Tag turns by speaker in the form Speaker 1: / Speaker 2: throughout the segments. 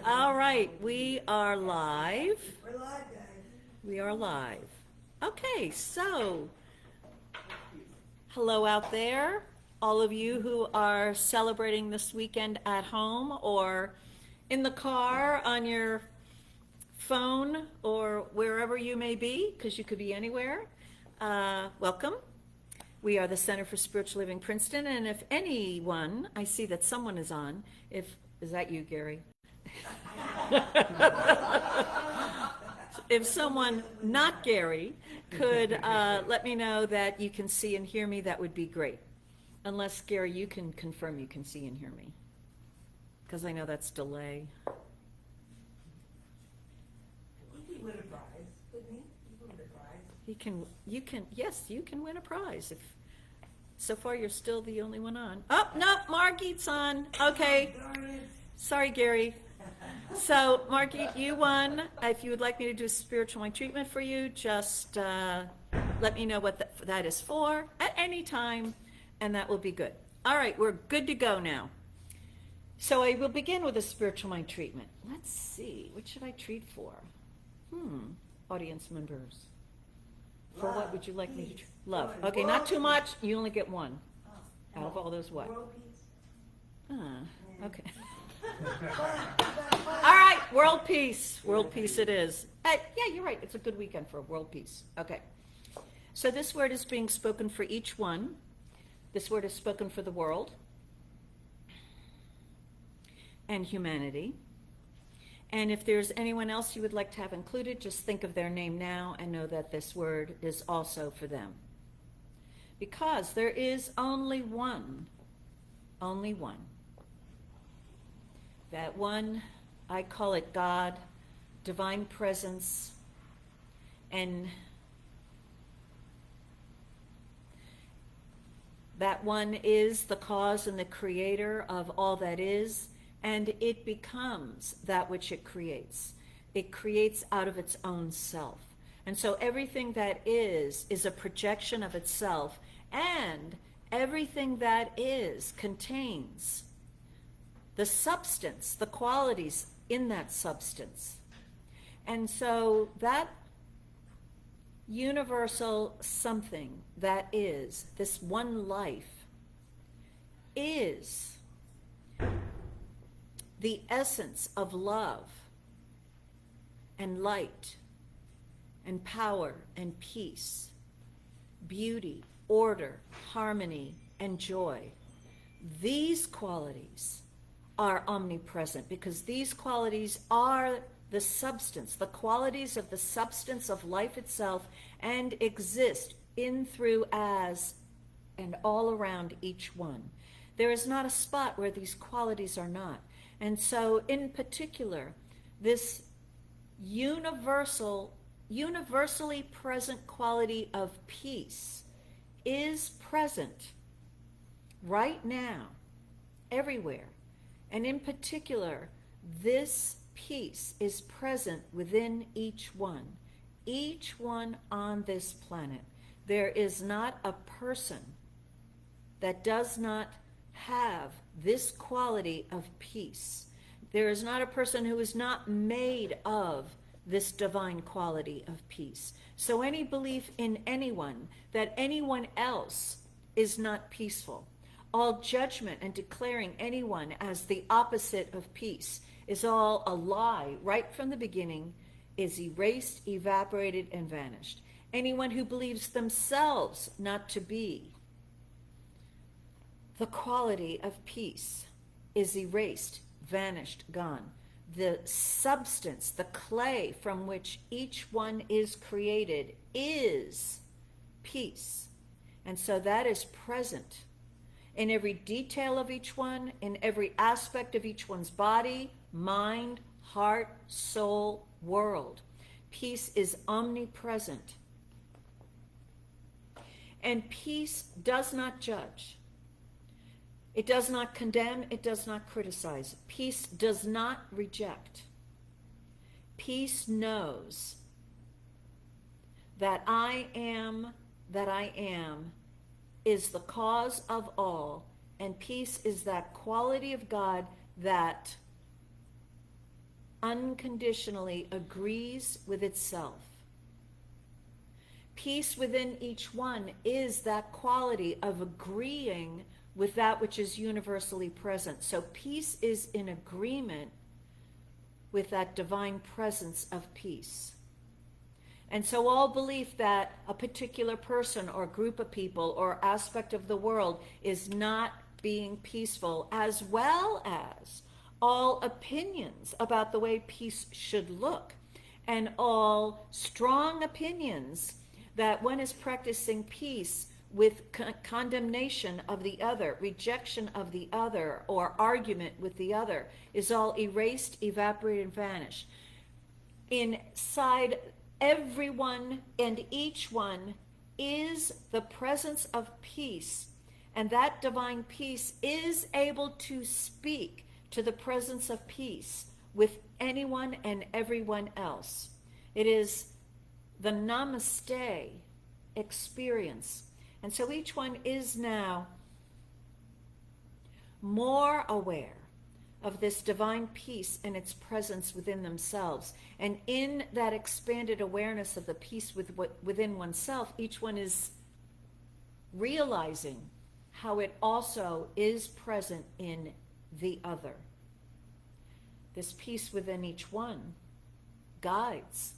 Speaker 1: All right, we are live.
Speaker 2: We're live, guys.
Speaker 1: We are live. Okay, so hello out there, all of you who are celebrating this weekend at home or in the car, on your phone, or wherever you may be, because you could be anywhere. Welcome. We are the Center for Spiritual Living Princeton, and if anyone, I see that someone is on. Is that you, Gary? If someone, not Gary, could let me know that you can see and hear me, that would be great. Unless, Gary, you can confirm you can see and hear me, because I know that's delay.
Speaker 2: He could win a prize, couldn't he? He could win a prize.
Speaker 1: Yes, you can win a prize. If so far you're still the only one on. Oh, no, Margit's on. Okay.
Speaker 2: Darn it.
Speaker 1: Sorry, Gary. So, Margit, you won. If you would like me to do spiritual mind treatment for you, just let me know what that is for at any time, and that will be good. All right, we're good to go now. So I will begin with a spiritual mind treatment. Let's see, what should I treat for? Audience members. For what would you like me to treat? Love. Okay, not too much. You only get one. Out of all those what?
Speaker 2: World peace.
Speaker 1: Okay. All right, world peace. World peace it is. Yeah, you're right. It's a good weekend for world peace. Okay. So this word is being spoken for each one. This word is spoken for the world and humanity. And if there's anyone else you would like to have included, just think of their name now and know that this word is also for them. Because there is only one. That one, I call it God, divine presence, and that one is the cause and the creator of all that is, and it becomes that which it creates. It creates out of its own self. And so everything that is a projection of itself, and everything that is contains the substance, the qualities in that substance. And so that universal something that is, this one life, is the essence of love and light and power and peace, beauty, order, harmony, and joy. These qualities are omnipresent because these qualities are the substance, the qualities of the substance of life itself, and exist in, through, as, and all around each one. There is not a spot where these qualities are not. And so in particular, this universally present quality of peace is present right now, everywhere. And in particular, this peace is present within each one on this planet. There is not a person that does not have this quality of peace. There is not a person who is not made of this divine quality of peace. So any belief in anyone that anyone else is not peaceful, all judgment and declaring anyone as the opposite of peace is all a lie right from the beginning, is erased, evaporated, and vanished. Anyone who believes themselves not to be the quality of peace is erased, vanished, gone. The substance, the clay from which each one is created is peace. And so that is present in every detail of each one, in every aspect of each one's body, mind, heart, soul, world. Peace is omnipresent. And peace does not judge. It does not condemn. It does not criticize. Peace does not reject. Peace knows that I am is the cause of all, and peace is that quality of God that unconditionally agrees with itself. Peace within each one is that quality of agreeing with that which is universally present. So peace is in agreement with that divine presence of peace. And so all belief that a particular person or group of people or aspect of the world is not being peaceful, as well as all opinions about the way peace should look, and all strong opinions that one is practicing peace with condemnation of the other, rejection of the other, or argument with the other, is all erased, evaporated, and vanished. Inside everyone and each one is the presence of peace, and that divine peace is able to speak to the presence of peace with anyone and everyone else. It is the namaste experience. And so each one is now more aware of this divine peace and its presence within themselves. And in that expanded awareness of the peace within oneself, each one is realizing how it also is present in the other. This peace within each one guides.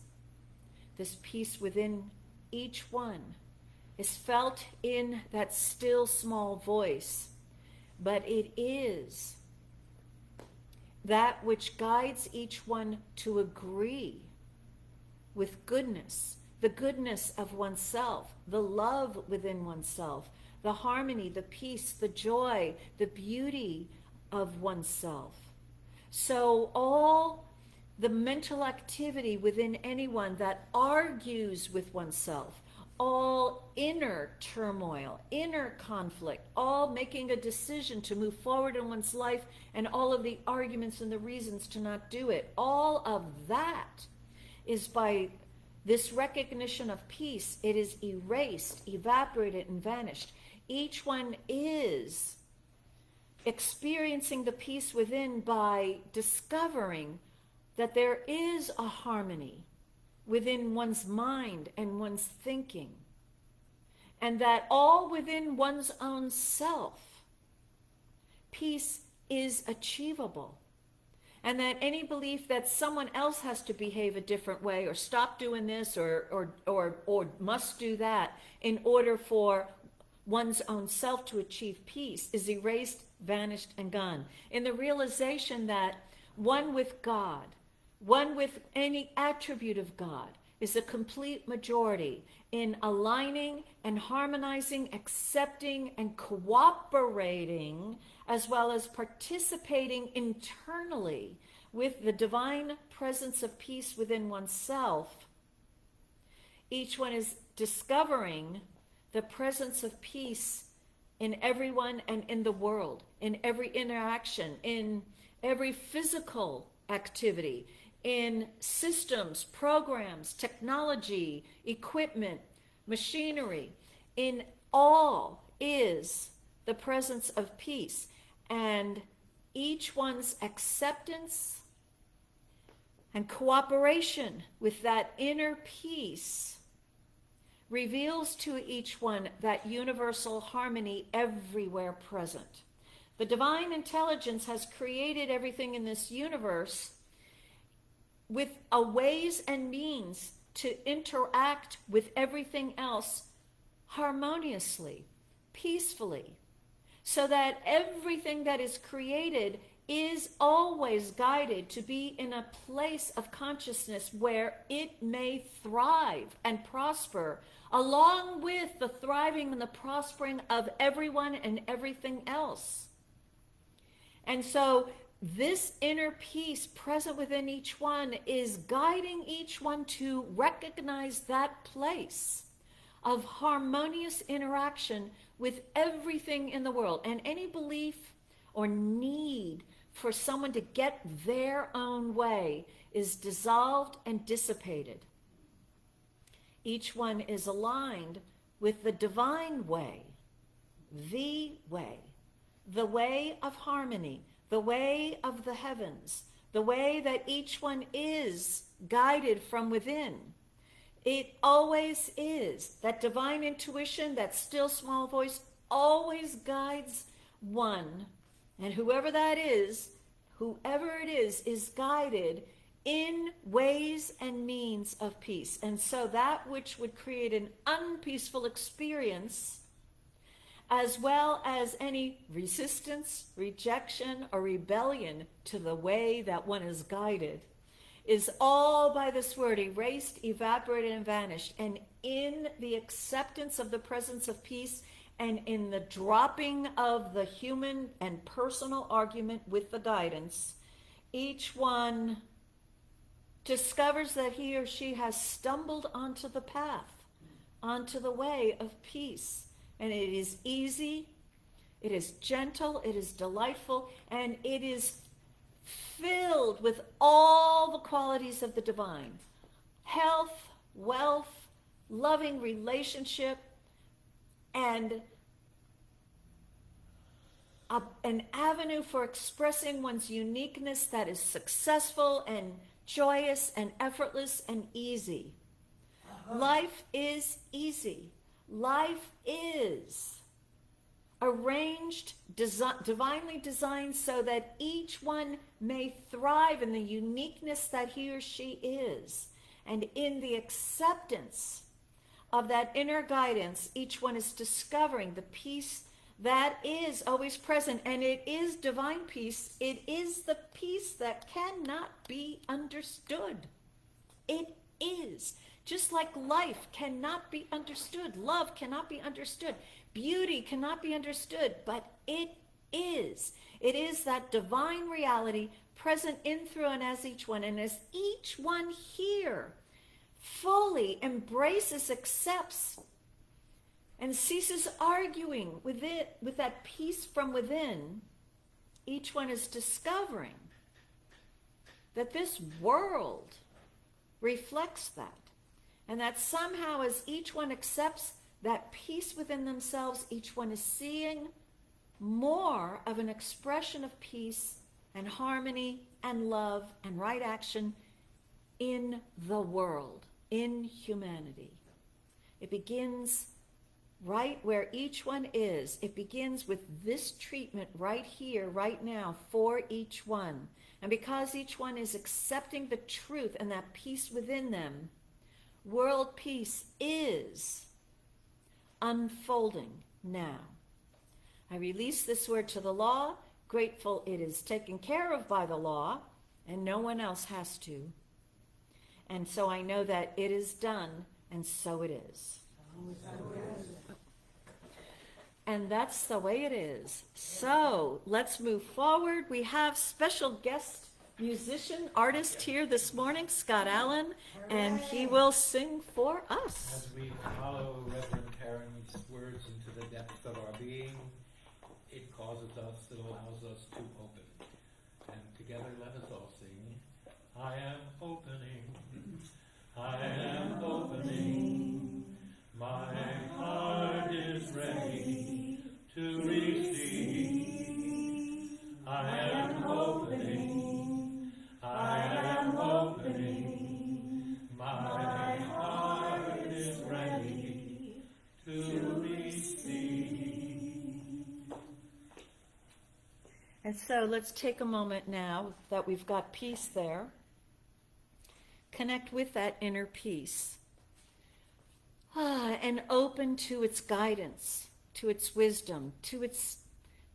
Speaker 1: This peace within each one is felt in that still small voice, but it is that which guides each one to agree with goodness, the goodness of oneself, the love within oneself, the harmony, the peace, the joy, the beauty of oneself. So all the mental activity within anyone that argues with oneself, all inner turmoil, inner conflict, all making a decision to move forward in one's life, and all of the arguments and the reasons to not do it, all of that is by this recognition of peace. It is erased, evaporated, and vanished. Each one is experiencing the peace within by discovering that there is a harmony within one's mind and one's thinking, and that all within one's own self, peace is achievable, and that any belief that someone else has to behave a different way or stop doing this or must do that in order for one's own self to achieve peace is erased, vanished, and gone. In the realization that one with God, one with any attribute of God, is a complete majority in aligning and harmonizing, accepting and cooperating, as well as participating internally with the divine presence of peace within oneself. Each one is discovering the presence of peace in everyone and in the world, in every interaction, in every physical activity, in systems, programs, technology, equipment, machinery. In all is the presence of peace, and each one's acceptance and cooperation with that inner peace reveals to each one that universal harmony everywhere present. The divine intelligence has created everything in this universe with a ways and means to interact with everything else harmoniously, peacefully, so that everything that is created is always guided to be in a place of consciousness where it may thrive and prosper, along with the thriving and the prospering of everyone and everything else. And so this inner peace present within each one is guiding each one to recognize that place of harmonious interaction with everything in the world. And any belief or need for someone to get their own way is dissolved and dissipated. Each one is aligned with the divine way, the way of harmony, the way of the heavens, the way that each one is guided from within. It always is. That divine intuition, that still small voice, always guides one. And whoever it is guided in ways and means of peace. And so that which would create an unpeaceful experience, as well as any resistance, rejection, or rebellion to the way that one is guided, is all by this word erased, evaporated, and vanished. And in the acceptance of the presence of peace, and in the dropping of the human and personal argument with the guidance, each one discovers that he or she has stumbled onto the path, onto the way of peace. And it is easy, it is gentle, it is delightful, and it is filled with all the qualities of the divine. Health, wealth, loving relationship, and an avenue for expressing one's uniqueness that is successful and joyous and effortless and easy. Life is easy. Life is arranged, divinely designed so that each one may thrive in the uniqueness that he or she is. And in the acceptance of that inner guidance, each one is discovering the peace that is always present. And it is divine peace. It is the peace that cannot be understood. It is. Just like life cannot be understood, love cannot be understood, beauty cannot be understood, but it is. It is that divine reality present in, through, and as each one. And as each one here fully embraces, accepts, and ceases arguing with it, with that peace from within, each one is discovering that this world reflects that. And that somehow as each one accepts that peace within themselves, each one is seeing more of an expression of peace and harmony and love and right action in the world, in humanity. It begins right where each one is. It begins with this treatment right here, right now, for each one. And because each one is accepting the truth and that peace within them, world peace is unfolding now. I release this word to the law, grateful it is taken care of by the law, and no one else has to. And so I know that it is done, and so it is. And that's the way it is. So let's move forward. We have special guest musician, artist here this morning, Scott Allen, and he will sing for us.
Speaker 3: As we follow Reverend Heron's words into the depths of our being, it causes us, it allows us to open. And together let us all sing, I am opening, I am opening, my heart is ready to receive. I am opening, I am opening, my heart is ready to receive.
Speaker 1: And so let's take a moment now that we've got peace there. Connect with that inner peace. And open to its guidance, to its wisdom, to its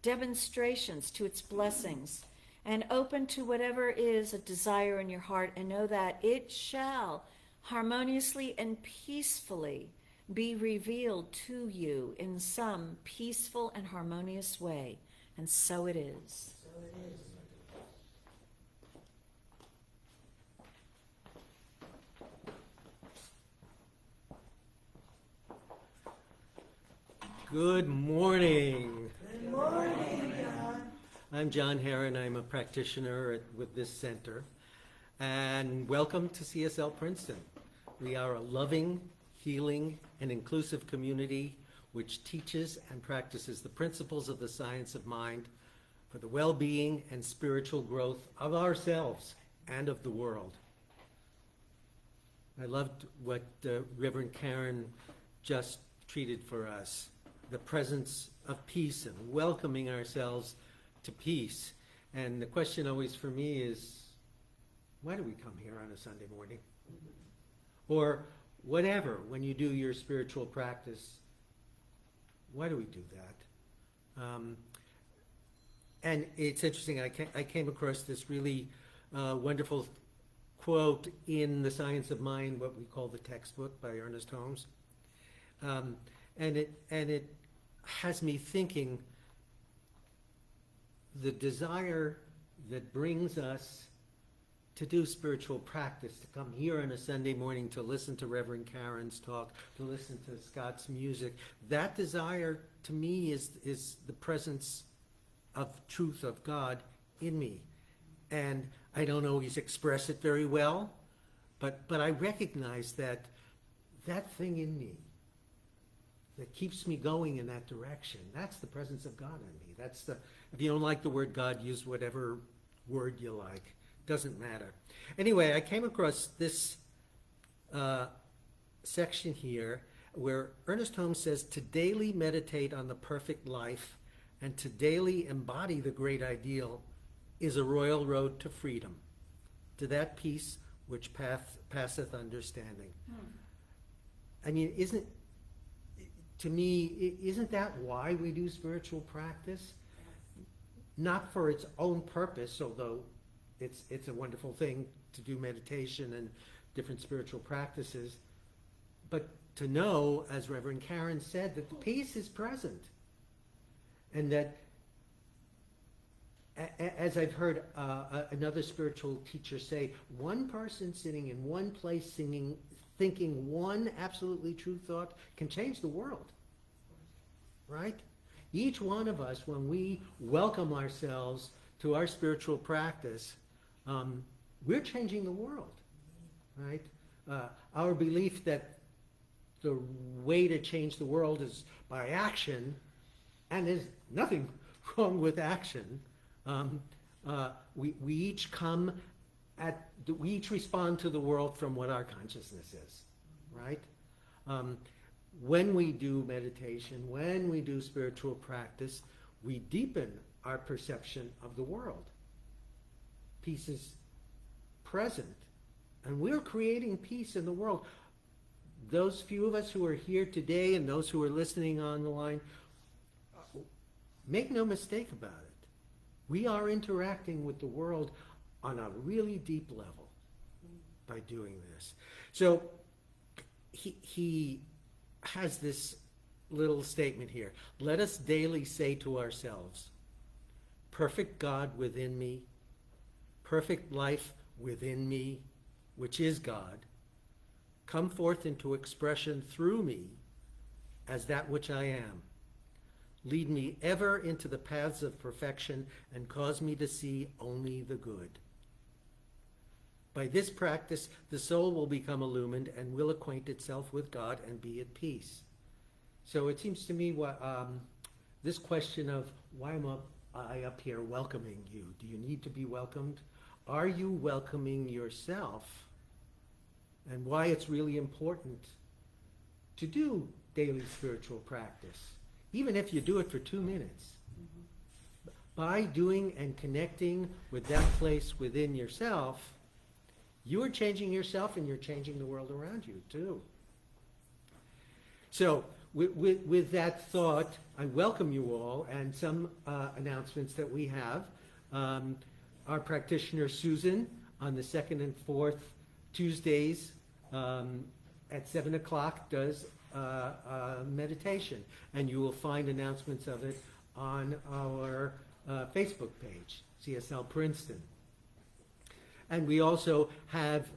Speaker 1: demonstrations, to its blessings. And open to whatever is a desire in your heart, and know that it shall harmoniously and peacefully be revealed to you in some peaceful and harmonious way. And so it is.
Speaker 2: So it is.
Speaker 4: Good morning.
Speaker 2: Good morning, John.
Speaker 4: I'm Jon Heron. I'm a practitioner with this center. And welcome to CSL Princeton. We are a loving, healing, and inclusive community which teaches and practices the principles of the science of mind for the well-being and spiritual growth of ourselves and of the world. I loved what Reverend Karen just treated for us, the presence of peace and welcoming ourselves to peace. And the question always for me is, why do we come here on a Sunday morning? Or whatever, when you do your spiritual practice, why do we do that? And it's interesting, I came across this really wonderful quote in The Science of Mind, what we call the textbook by Ernest Holmes. And it has me thinking, the desire that brings us to do spiritual practice, to come here on a Sunday morning to listen to Reverend Karen's talk, to listen to Scott's music, that desire to me is the presence of truth of God in me. And I don't always express it very well, but I recognize that thing in me that keeps me going in that direction, that's the presence of God in me. That's the, if you don't like the word God, use whatever word you like. Doesn't matter. Anyway, I came across this section here where Ernest Holmes says, to daily meditate on the perfect life and to daily embody the great ideal is a royal road to freedom, to that peace which passeth understanding. I mean, isn't that why we do spiritual practice? Not for its own purpose, although it's a wonderful thing to do meditation and different spiritual practices, but to know, as Reverend Karen said, that the peace is present. And that, as I've heard another spiritual teacher say, one person sitting in one place thinking one absolutely true thought can change the world, right? Each one of us, when we welcome ourselves to our spiritual practice, we're changing the world, right? Our belief that the way to change the world is by action, and there's nothing wrong with action. We each we each respond to the world from what our consciousness is, right? When we do meditation, when we do spiritual practice, we deepen our perception of the world. Peace is present, and we're creating peace in the world. Those few of us who are here today and those who are listening on the line, make no mistake about it. We are interacting with the world on a really deep level by doing this. So he has this little statement here. Let us daily say to ourselves, perfect God within me, perfect life within me, which is God, come forth into expression through me as that which I am. Lead me ever into the paths of perfection and cause me to see only the good. By this practice, the soul will become illumined and will acquaint itself with God and be at peace. So it seems to me this question of why am I up here welcoming you? Do you need to be welcomed? Are you welcoming yourself? And why it's really important to do daily spiritual practice, even if you do it for 2 minutes. By doing and connecting with that place within yourself, you are changing yourself and you're changing the world around you too. So with that thought, I welcome you all, and some announcements that we have. Our practitioner Susan on the 2nd and 4th Tuesdays at 7 o'clock does meditation, and you will find announcements of it on our Facebook page, CSL Princeton. And we also have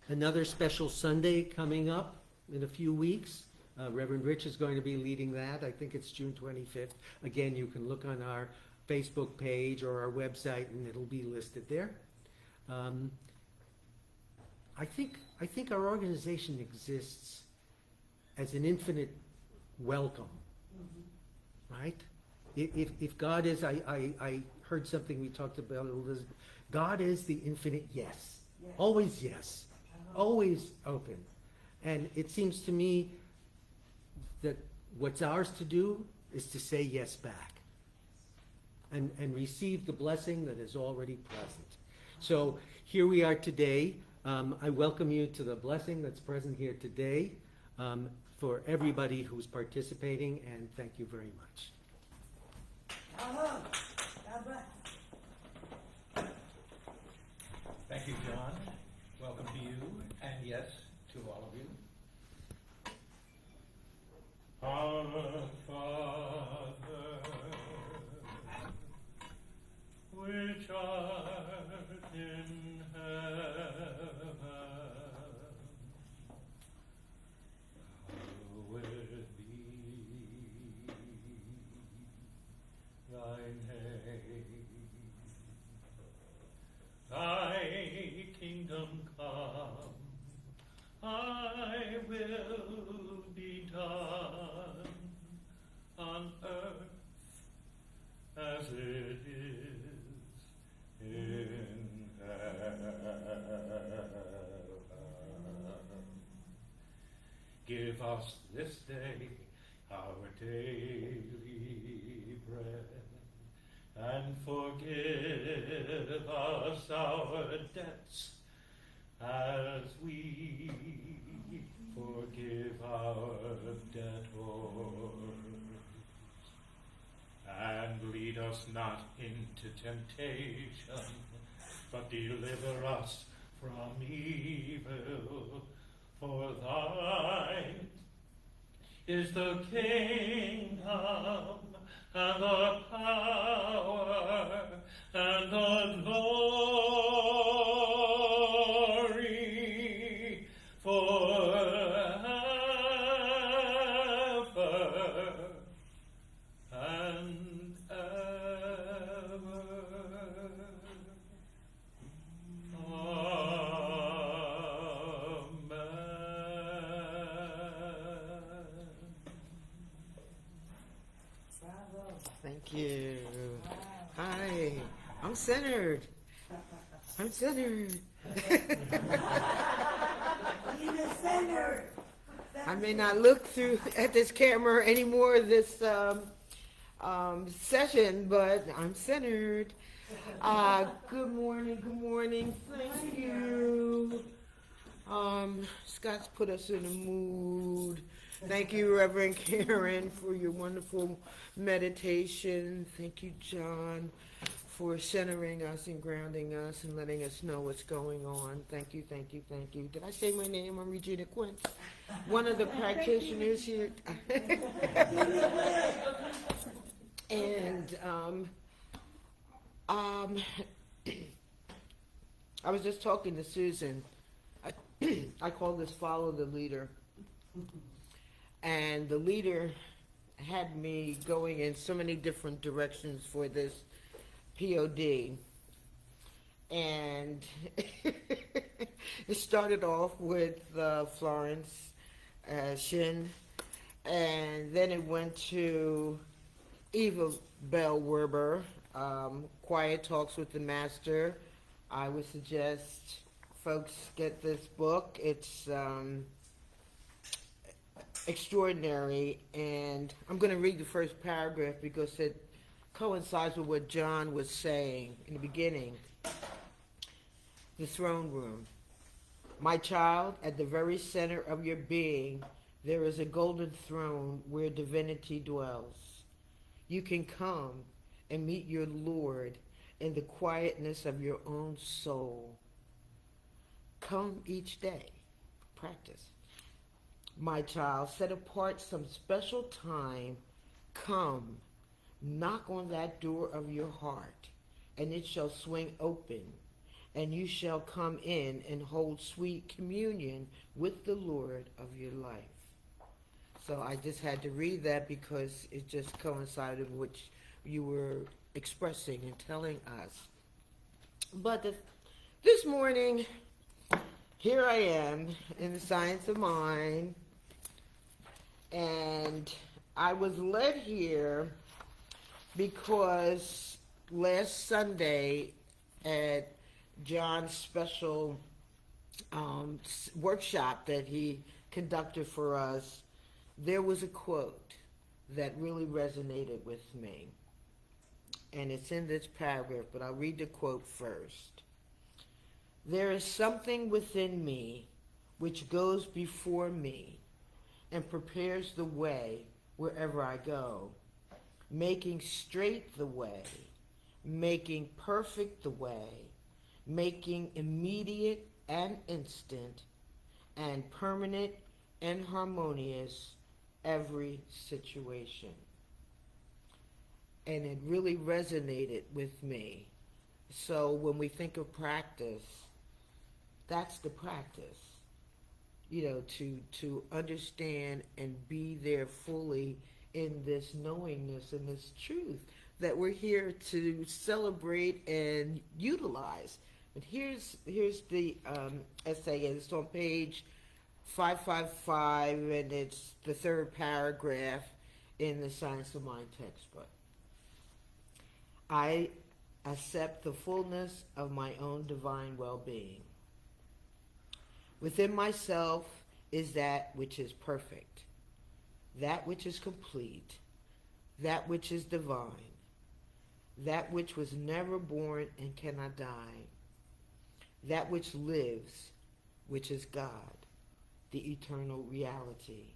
Speaker 4: another special Sunday coming up in a few weeks. Reverend Rich is going to be leading that. I think it's June 25th. Again, you can look on our Facebook page or our website, and it'll be listed there. I think our organization exists as an infinite welcome, right? if God is, I heard something we talked about, Elizabeth. God is the infinite yes.
Speaker 2: Yes.
Speaker 4: Always yes. Always open. And it seems to me that what's ours to do is to say yes back and receive the blessing that is already present. So here we are today. I welcome you to the blessing that's present here today for everybody who's participating, and thank you very much.
Speaker 2: Bravo. God bless.
Speaker 3: Thank you, John. Welcome to you, and yes, to all of you. Our Father, which art in heaven, hallowed be thy name. Thy kingdom come, thy will be done on earth as it is in heaven. Give us this day our daily bread, and forgive us our debts as we forgive our debtors. And lead us not into temptation, but deliver us from evil. For thine is the kingdom and the power and the glory forever and ever.
Speaker 2: Bravo.
Speaker 5: Thank you.
Speaker 2: Wow.
Speaker 5: Hi, I'm centered. I'm centered.
Speaker 2: In the center.
Speaker 5: I may not look through at this camera anymore this session, but I'm centered. Good morning. Thank you. Scott's put us in a mood. Thank you, Reverend Karen, for your wonderful meditation. Thank you, John, for centering us and grounding us and letting us know what's going on. Thank you. Did I say my name? I'm Regina Quince, one of the practitioners here. And I was just talking to Susan. I call this follow the leader. And the leader had me going in so many different directions for this POD. And it started off with Florence Shin, and then it went to Eva Bell Werber, Quiet Talks with the Master. I would suggest folks get this book. It's extraordinary, and I'm going to read the first paragraph because it coincides with what John was saying in the beginning. The throne room. My child, at the very center of your being, there is a golden throne where divinity dwells. You can come and meet your Lord in the quietness of your own soul. Come each day. Practice. My child, set apart some special time. Come, knock on that door of your heart, and it shall swing open, and you shall come in and hold sweet communion with the Lord of your life. So I just had to read that because it just coincided with what you were expressing and telling us. But this morning, here I am in the Science of Mind, and I was led here because last Sunday at John's special workshop that he conducted for us, there was a quote that really resonated with me. And it's in this paragraph, but I'll read the quote first. There is something within me which goes before me and prepares the way wherever I go, making straight the way, making perfect the way, making immediate and instant and permanent and harmonious every situation. And it really resonated with me. So when we think of practice, that's the practice. You know, to understand and be there fully in this knowingness and this truth that we're here to celebrate and utilize. But here's the essay, and it's on page 555, and it's the third paragraph in the Science of Mind textbook. I accept the fullness of my own divine well-being. Within myself is that which is perfect, that which is complete, that which is divine, that which was never born and cannot die, that which lives, which is God, the eternal reality.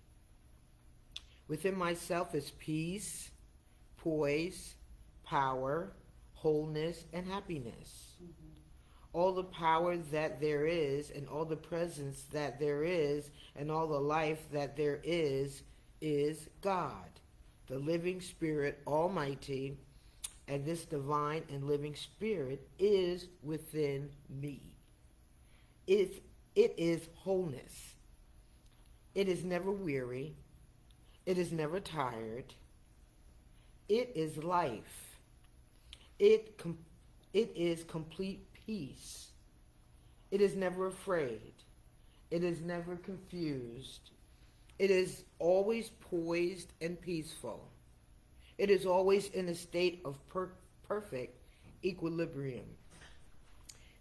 Speaker 5: Within myself is peace, poise, power, wholeness, and happiness. All the power that there is, and all the presence that there is, and all the life that there is God, the living Spirit, Almighty, and this divine and living Spirit is within me. It is wholeness. It is never weary. It is never tired. It is life. It is complete peace. It is never afraid. It is never confused. It is always poised and peaceful. It is always in a state of perfect equilibrium.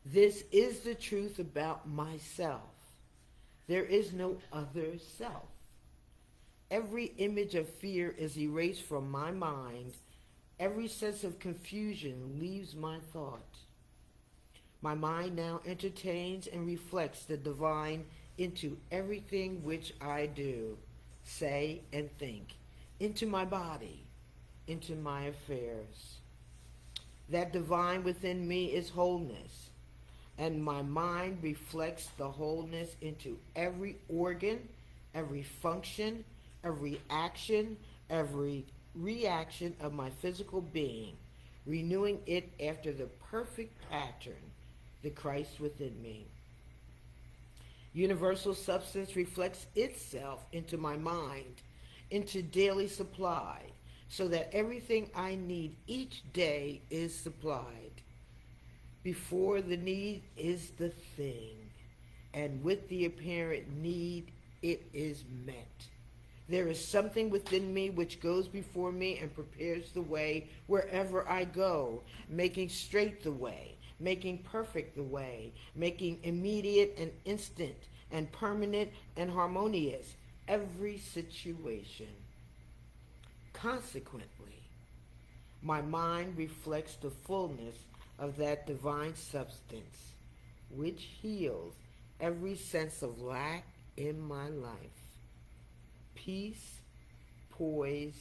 Speaker 5: This is the truth about myself. There is no other self. Every image of fear is erased from my mind. Every sense of confusion leaves my thought. My mind now entertains and reflects the divine into everything which I do, say, and think, into my body, into my affairs. That divine within me is wholeness, and my mind reflects the wholeness into every organ, every function, every action, every reaction of my physical being, renewing it after the perfect pattern, the Christ within me. Universal substance reflects itself into my mind, into daily supply, so that everything I need each day is supplied. Before the need is the thing, and with the apparent need it is met. There is something within me which goes before me and prepares the way wherever I go, making straight the way, making perfect the way, making immediate and instant and permanent and harmonious every situation. Consequently, my mind reflects the fullness of that divine substance, which heals every sense of lack in my life. Peace, poise,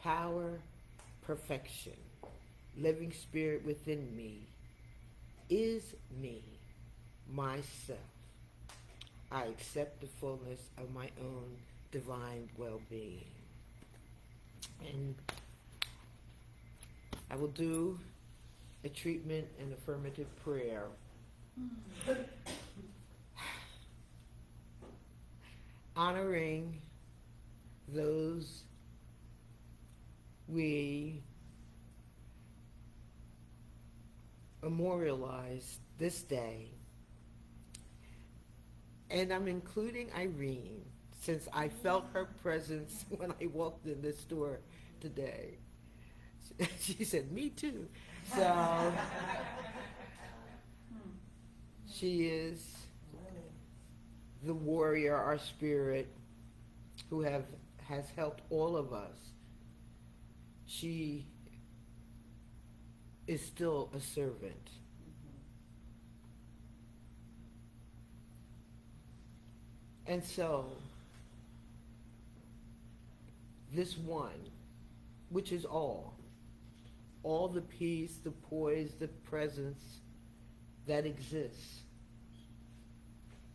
Speaker 5: power, perfection, living spirit within me, is me, myself. I accept the fullness of my own divine well-being. And I will do a treatment and affirmative prayer. Honoring those we memorialize this day. And I'm including Irene, since I felt her presence when I walked in the store today. She said, me too. So she is the warrior, our spirit, who has helped all of us. She is still a servant. And so, this one, which is all the peace, the poise, the presence that exists,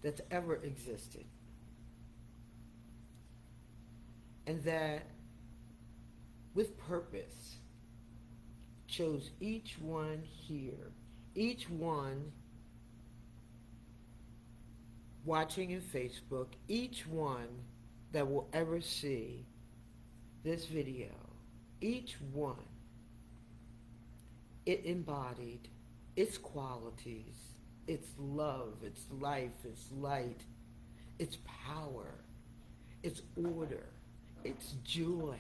Speaker 5: that's ever existed, and that with purpose chose each one here, each one watching in Facebook, each one that will ever see this video, each one, it embodied its qualities, its love, its life, its light, its power, its order, its joy.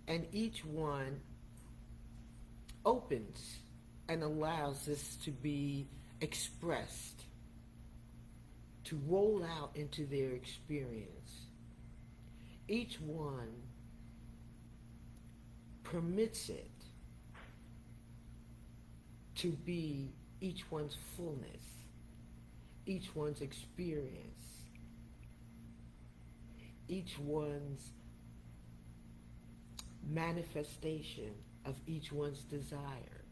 Speaker 5: And each one opens and allows this to be expressed, to roll out into their experience. Each one permits it to be each one's fullness, each one's experience, each one's manifestation of each one's desire.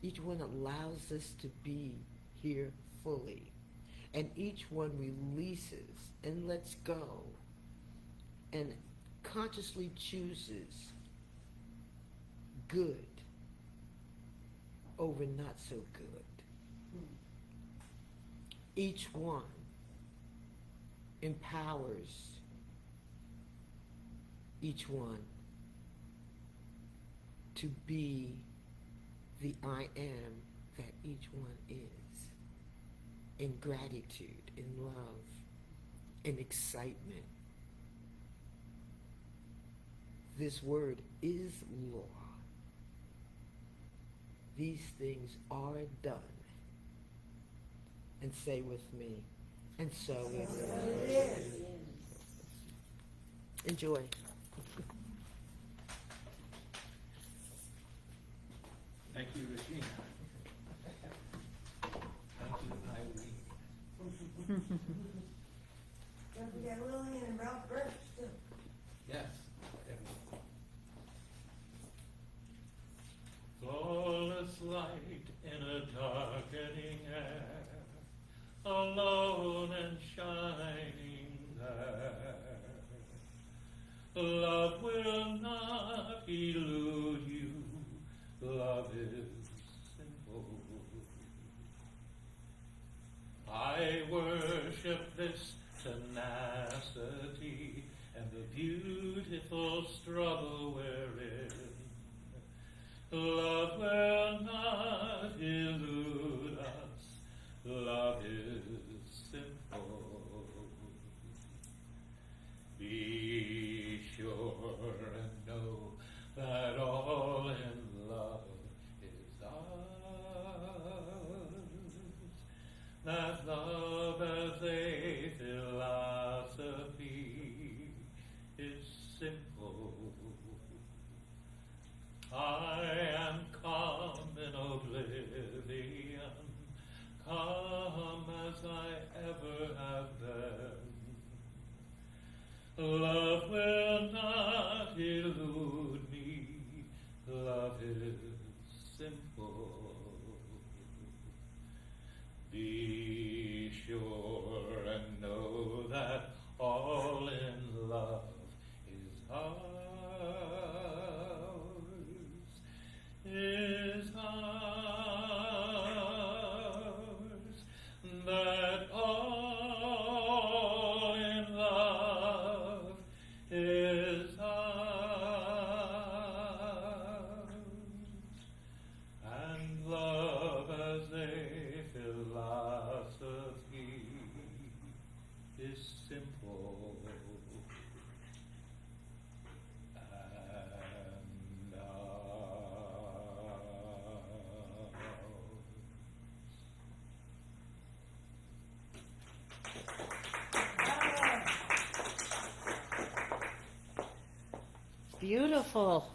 Speaker 5: Each one allows us to be here fully. And each one releases and lets go and consciously chooses good over not so good. Each one empowers each one to be the I am that each one is, in gratitude, in love, in excitement. This word is law. These things are done. And say with me, and so it is. Enjoy.
Speaker 3: Thank you, Regina. Thank you, Eileen.
Speaker 2: Don't forget Lillian and Ralph Birch, too.
Speaker 3: Yes. Flawless light in a darkening air, alone and shining there. Love will not elude you, love is simple. I worship this tenacity and the beautiful struggle we're in. Love will not elude us, love is simple. Be sure and know that all in love is ours, that love as a philosophy is simple. I am calm in oblivion, calm as I ever have been. Love will not elude me, love is simple. Be sure and know that all in love is ours, that all in love is ours.
Speaker 1: Beautiful.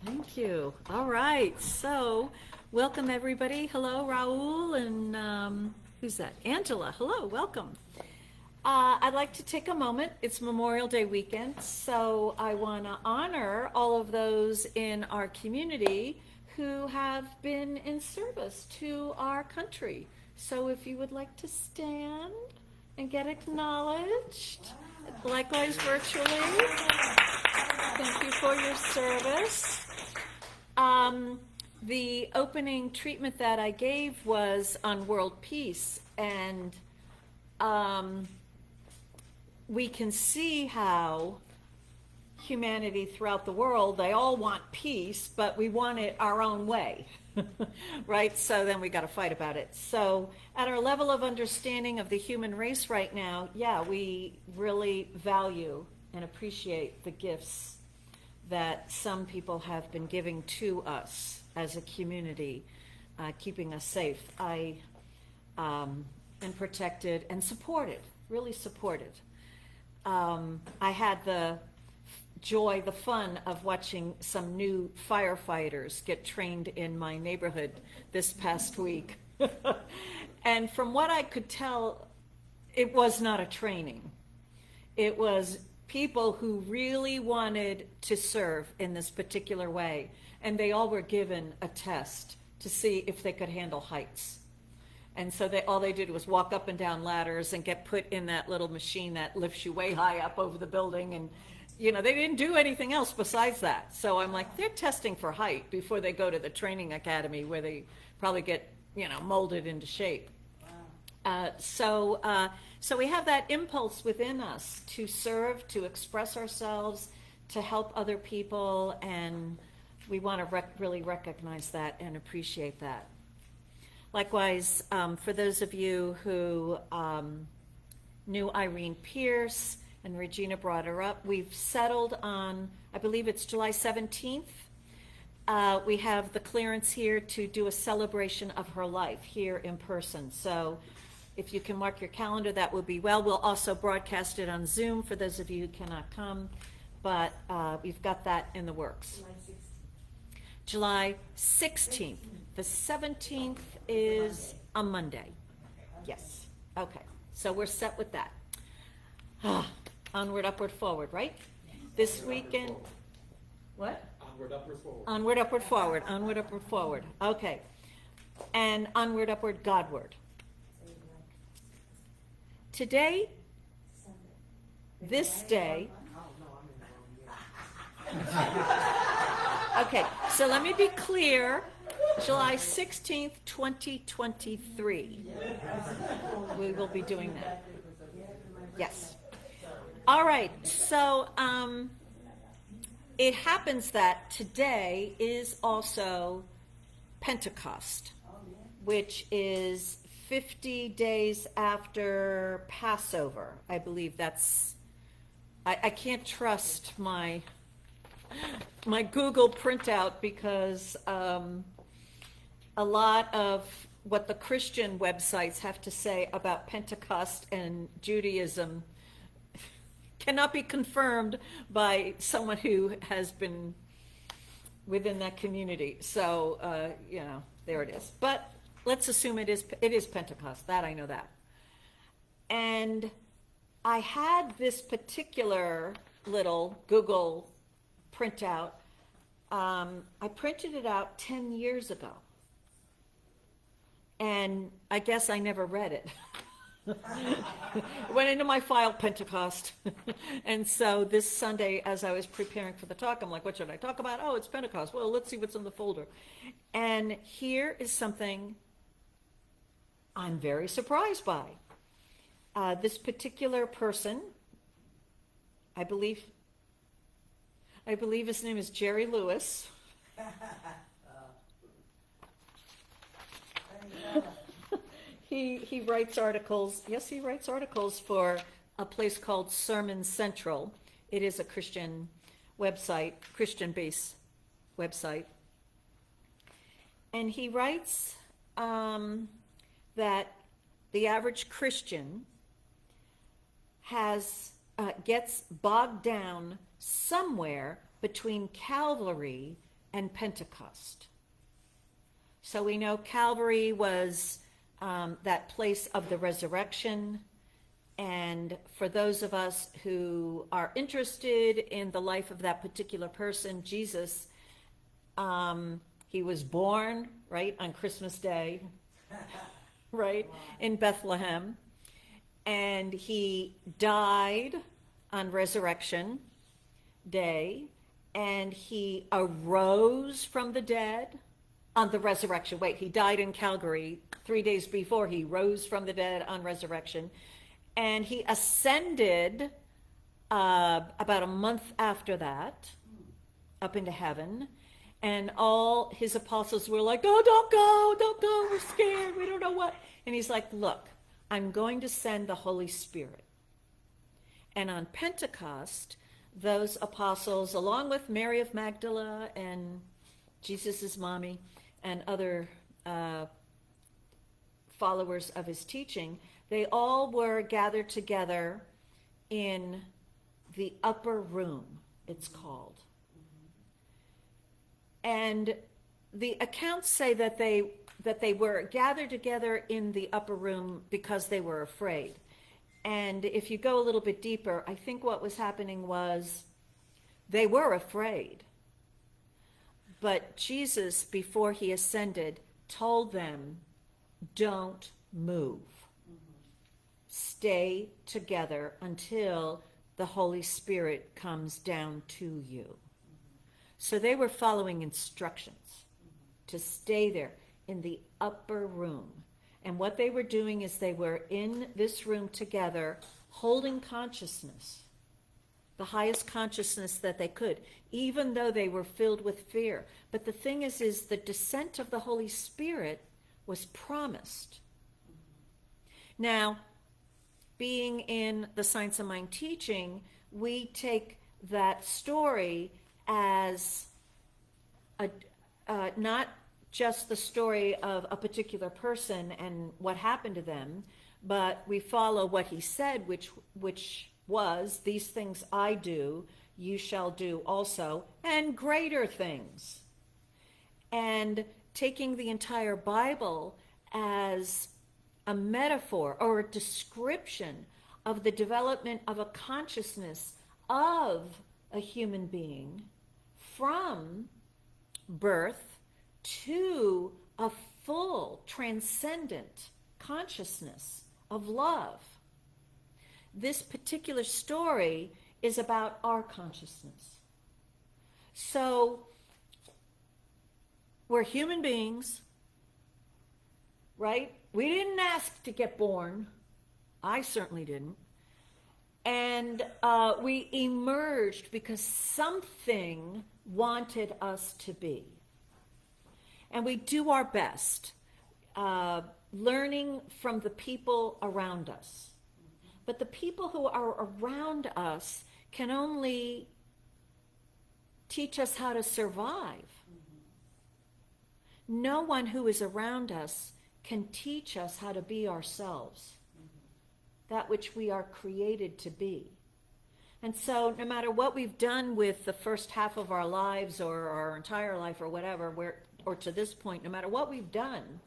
Speaker 1: Thank you. All right. So, welcome everybody. Hello, Raul, and who's that? Angela. Hello. Welcome. I'd like to take a moment. It's Memorial Day weekend, so I want to honor all of those in our community who have been in service to our country. So if you would like to stand and get acknowledged, likewise virtually. Thank you for your service. The opening treatment that I gave was on world peace, and we can see how humanity throughout the world, they all want peace, but we want it our own way, right? So then we got to fight about it. So at our level of understanding of the human race right now, yeah, we really value and appreciate the gifts that some people have been giving to us as a community, keeping us safe. I am protected and supported, really supported. I had the joy, the fun of watching some new firefighters get trained in my neighborhood this past week. And from what I could tell, it was not a training. It was people who really wanted to serve in this particular way. And they all were given a test to see if they could handle heights. And so all they did was walk up and down ladders and get put in that little machine that lifts you way high up over the building. And, you know, they didn't do anything else besides that. So I'm like, they're testing for height before they go to the training academy where they probably get, you know, molded into shape. Wow. So we have that impulse within us to serve, to express ourselves, to help other people. And we want to really recognize that and appreciate that. Likewise, for those of you who knew Irene Pierce, and Regina brought her up, we've settled on, I believe it's July 17th. We have the clearance here to do a celebration of her life here in person. So if you can mark your calendar, that would be well. We'll also broadcast it on Zoom for those of you who cannot come, but we've got that in the works. July 16th. The 17th is a Monday. Yes. Okay. So we're set with that. Onward, upward, forward, right? This weekend. What?
Speaker 3: Onward, upward, forward.
Speaker 1: Onward, upward, forward. Onward, upward, forward. Okay. And onward, upward, Godward. Today, this day. Okay, so let me be clear. July 16th, 2023. We will be doing that. Yes. All right, so it happens that today is also Pentecost, which is 50 days after Passover. I believe that's, I can't trust my Google printout because a lot of what the Christian websites have to say about Pentecost and Judaism cannot be confirmed by someone who has been within that community. So, you know, there it is. But let's assume it is Pentecost. That I know that. And I had this particular little Google printout. I printed it out 10 years ago. And I guess I never read it. Went into my file, Pentecost. And so this Sunday, as I was preparing for the talk, I'm like, what should I talk about? Oh, it's Pentecost. Well, let's see what's in the folder. And here is something I'm very surprised by. This particular person, I believe his name is Jerry Lewis. He writes articles. Yes, he writes articles for a place called Sermon Central. It is a Christian website, Christian-based website. And he writes that the average Christian gets bogged down somewhere between Calvary and Pentecost. So we know Calvary was that place of the resurrection. And for those of us who are interested in the life of that particular person, Jesus, he was born, right, on Christmas Day, right, in Bethlehem. And he died on Resurrection Day. And he arose from the dead on the resurrection. Wait, he died in Calgary 3 days before. He rose from the dead on resurrection. And he ascended about a month after that up into heaven. And all his apostles were like, oh, don't go, we're scared, we don't know what. And he's like, look, I'm going to send the Holy Spirit. And on Pentecost, those apostles, along with Mary of Magdala and Jesus' mommy and other followers of his teaching, they all were gathered together in the upper room, it's called. And the accounts say that they were gathered together in the upper room because they were afraid. And if you go a little bit deeper, I think what was happening was they were afraid. But Jesus, before he ascended, told them, don't move. Stay together until the Holy Spirit comes down to you. So they were following instructions to stay there in the upper room. And what they were doing is they were in this room together, holding consciousness, the highest consciousness that they could, even though they were filled with fear. But the thing is the descent of the Holy Spirit was promised. Now, being in the Science of Mind teaching, we take that story as not just the story of a particular person and what happened to them, but we follow what he said, which was, these things I do, you shall do also, and greater things. And taking the entire Bible as a metaphor or a description of the development of a consciousness of a human being from birth to a full transcendent consciousness of love. This particular story is about our consciousness. So we're human beings, right? We didn't ask to get born. I certainly didn't. And we emerged because something wanted us to be. And we do our best, learning from the people around us. But the people who are around us can only teach us how to survive. No one who is around us can teach us how to be ourselves, that which we are created to be. And so no matter what we've done with the first half of our lives or our entire life or whatever, or to this point, no matter what we've done,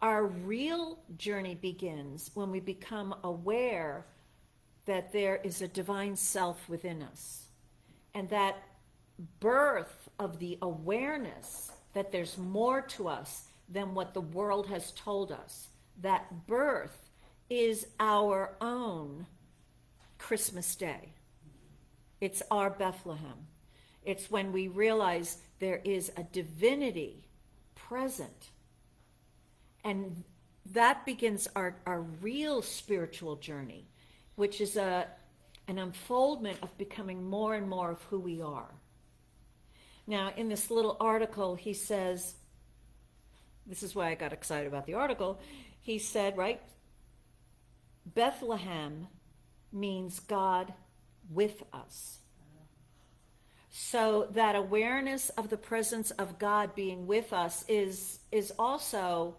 Speaker 1: our real journey begins when we become aware that there is a divine self within us. And that birth of the awareness that there's more to us than what the world has told us, that birth is our own Christmas Day. It's our Bethlehem. It's when we realize there is a divinity present. And that begins our real spiritual journey, which is an unfoldment of becoming more and more of who we are. Now, in this little article, he says, this is why I got excited about the article. He said, right, Bethlehem means God with us. So that awareness of the presence of God being with us is also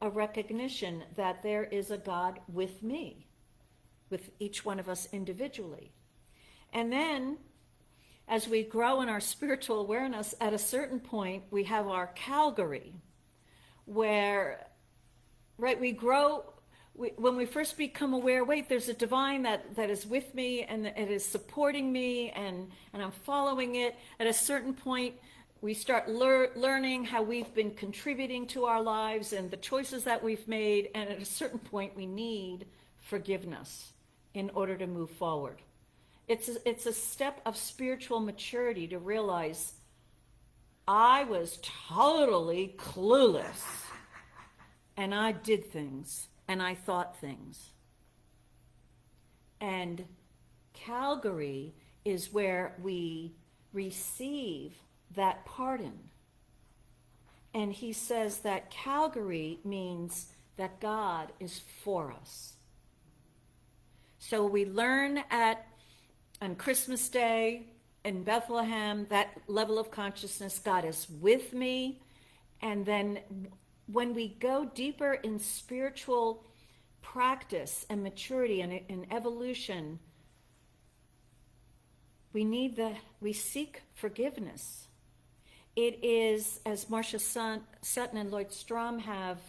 Speaker 1: a recognition that there is a God with me, with each one of us individually. And then, as we grow in our spiritual awareness, at a certain point, we have our Calgary, where, right, we grow. When we first become aware, wait, there's a divine that is with me and it is supporting me and I'm following it. At a certain point, we start learning how we've been contributing to our lives and the choices that we've made. And at a certain point, we need forgiveness in order to move forward. It's a step of spiritual maturity to realize I was totally clueless and I did things. And I thought things. And Calgary is where we receive that pardon. And he says that Calgary means that God is for us. So we learn on Christmas Day in Bethlehem, that level of consciousness, God is with me. And then when we go deeper in spiritual practice and maturity and in evolution, we seek forgiveness. It is, as Marcia Sutton and Lloyd Strom have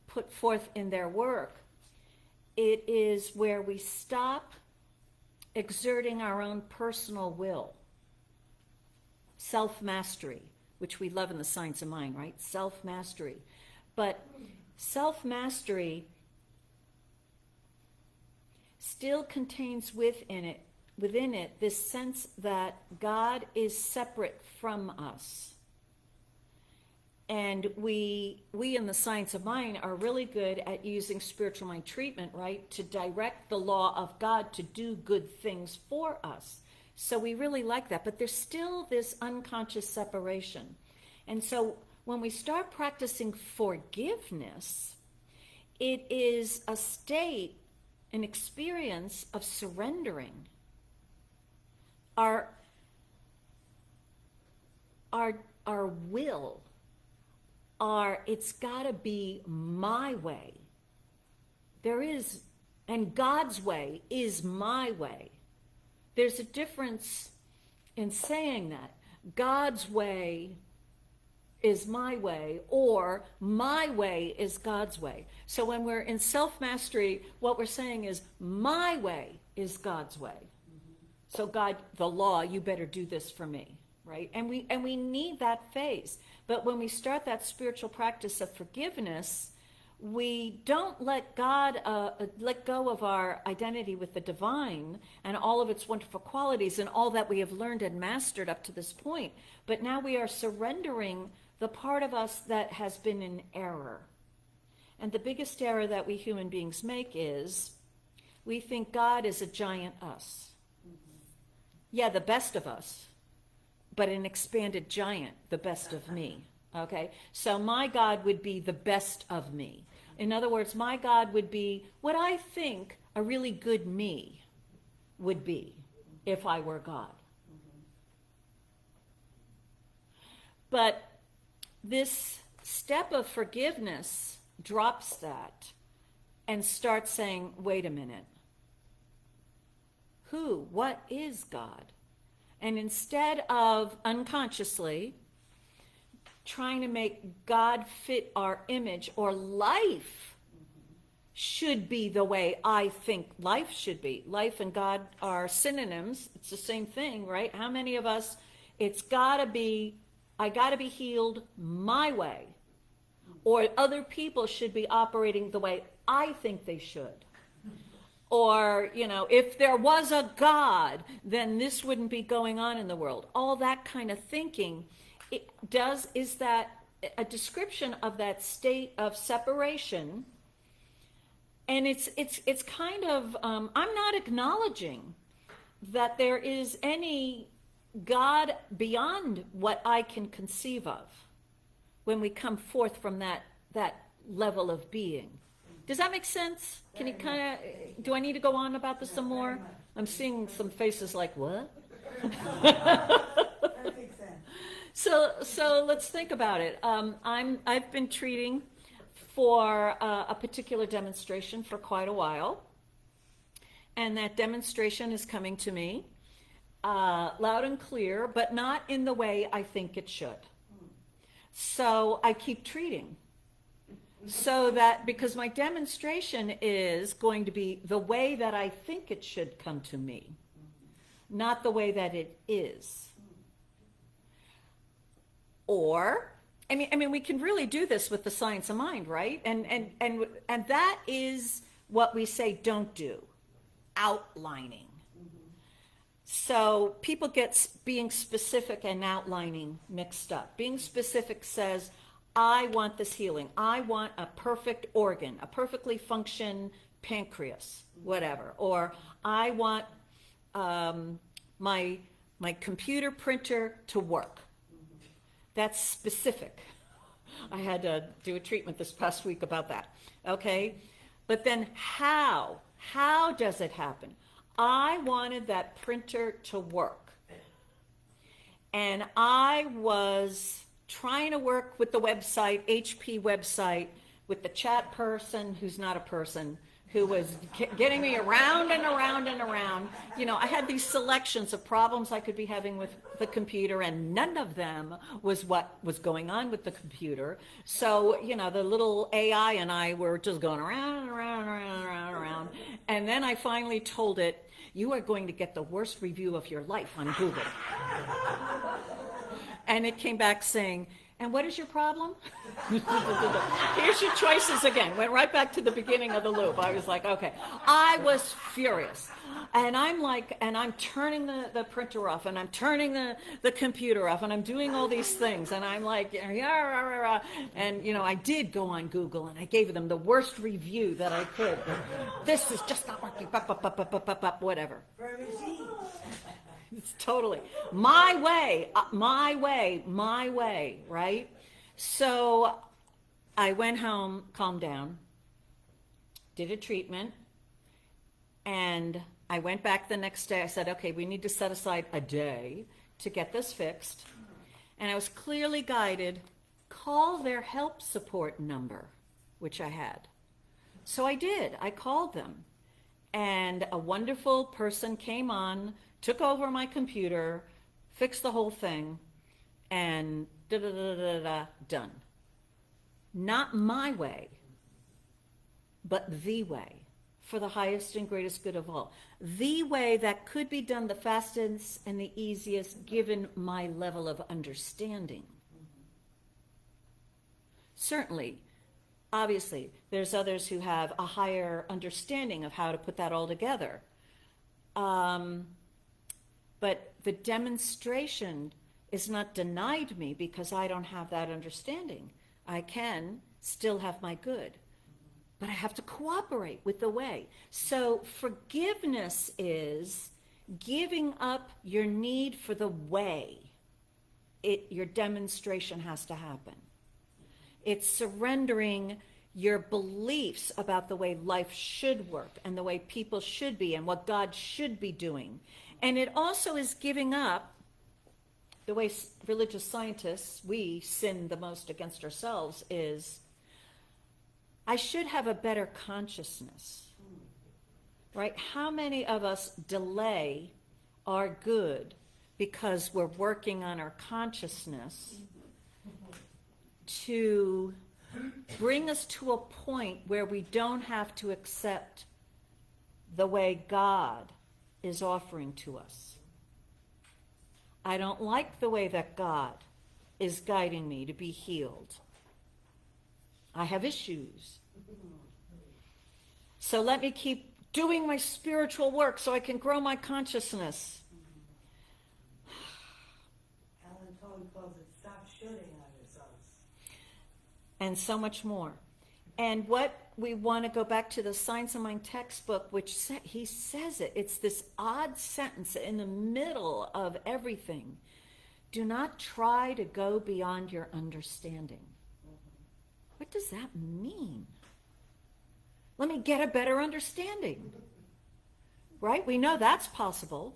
Speaker 1: put forth in their work, it is where we stop exerting our own personal will, self-mastery, which we love in the science of mind, right? Self-mastery. But self-mastery still contains within it this sense that God is separate from us. And we in the science of mind are really good at using spiritual mind treatment, right? To direct the law of God to do good things for us. So we really like that, but there's still this unconscious separation. And so when we start practicing forgiveness, it is a state, an experience of surrendering. Our will, it's gotta be my way. And God's way is my way. There's a difference in saying that. God's way is my way, or my way is God's way. So when we're in self-mastery, what we're saying is, my way is God's way. So God, the law, you better do this for me, right? And we need that phase. But when we start that spiritual practice of forgiveness, we don't let go of our identity with the divine and all of its wonderful qualities and all that we have learned and mastered up to this point. But now we are surrendering the part of us that has been in error. And the biggest error that we human beings make is we think God is a giant us. Yeah, the best of us, but an expanded giant, the best of me. Okay, so my God would be the best of me. In other words, my God would be what I think a really good me would be if I were God. But this step of forgiveness drops that and starts saying, wait a minute. What is God? And instead of unconsciously trying to make God fit our image, or life should be the way I think life should be. Life and God are synonyms. It's the same thing, right? How many of us, I gotta be healed my way, or other people should be operating the way I think they should. Or, if there was a God, then this wouldn't be going on in the world. All that kind of thinking is that a description of that state of separation. And it's kind of, I'm not acknowledging that there is any God beyond what I can conceive of when we come forth from that level of being. Does that make sense? Can you do I need to go on about this some more? I'm seeing some faces like, what?
Speaker 2: That makes sense.
Speaker 1: So let's think about it. I've been treating for a particular demonstration for quite a while. And that demonstration is coming to me. loud and clear, but not in the way I think it should. So I keep treating. So that, because my demonstration is going to be the way that I think it should come to me, not the way that it is. Or, I mean, we can really do this with the science of mind, right? And that is what we say don't do, outlining. So people get being specific and outlining mixed up. Being specific says, I want this healing. I want a perfect organ, a perfectly function pancreas, whatever. Or I want my computer printer to work. That's specific. I had to do a treatment this past week about that. Okay? But then how? How does it happen? I wanted that printer to work. And I was trying to work with the website, HP website, with the chat person who's not a person, who was getting me around and around and around. You know, I had these selections of problems I could be having with the computer, and none of them was what was going on with the computer. So, you know, the little AI and I were just going around and around and around and around and around. And then I finally told it, you are going to get the worst review of your life on Google. And it came back saying, and what is your problem? Here's your choices again. Went right back to the beginning of the loop. I was like, okay. I was furious. And I'm like, and I'm turning the printer off, and I'm turning the computer off, and I'm doing all these things. And I'm like, and, you know, I did go on Google, and I gave them the worst review that I could. This is just not working, whatever. It's totally my way, right? So I went home, calmed down, did a treatment, and I went back the next day. I said, okay, we need to set aside a day to get this fixed. And I was clearly guided, call their help support number, which I had. So I did. I called them. And a wonderful person came on, took over my computer, fixed the whole thing, and done. Not my way, but the way, for the highest and greatest good of all. The way that could be done the fastest and the easiest, given my level of understanding. Certainly, obviously, there's others who have a higher understanding of how to put that all together. But the demonstration is not denied me because I don't have that understanding. I can still have my good, but I have to cooperate with the way. So forgiveness is giving up your need for the way. Your demonstration has to happen. It's surrendering your beliefs about the way life should work and the way people should be and what God should be doing. And it also is giving up the way religious scientists, we sin the most against ourselves, is I should have a better consciousness, right? How many of us delay our good because we're working on our consciousness to bring us to a point where we don't have to accept the way God is offering to us. I don't like the way that God is guiding me to be healed. I have issues. So let me keep doing my spiritual work so I can grow my consciousness.
Speaker 2: Alan Todd calls it stop shooting on yourselves.
Speaker 1: And so much more. And what we want to go back to the Science of Mind textbook, which he says it. It's this odd sentence in the middle of everything. Do not try to go beyond your understanding. What does that mean? Let me get a better understanding. Right? We know that's possible.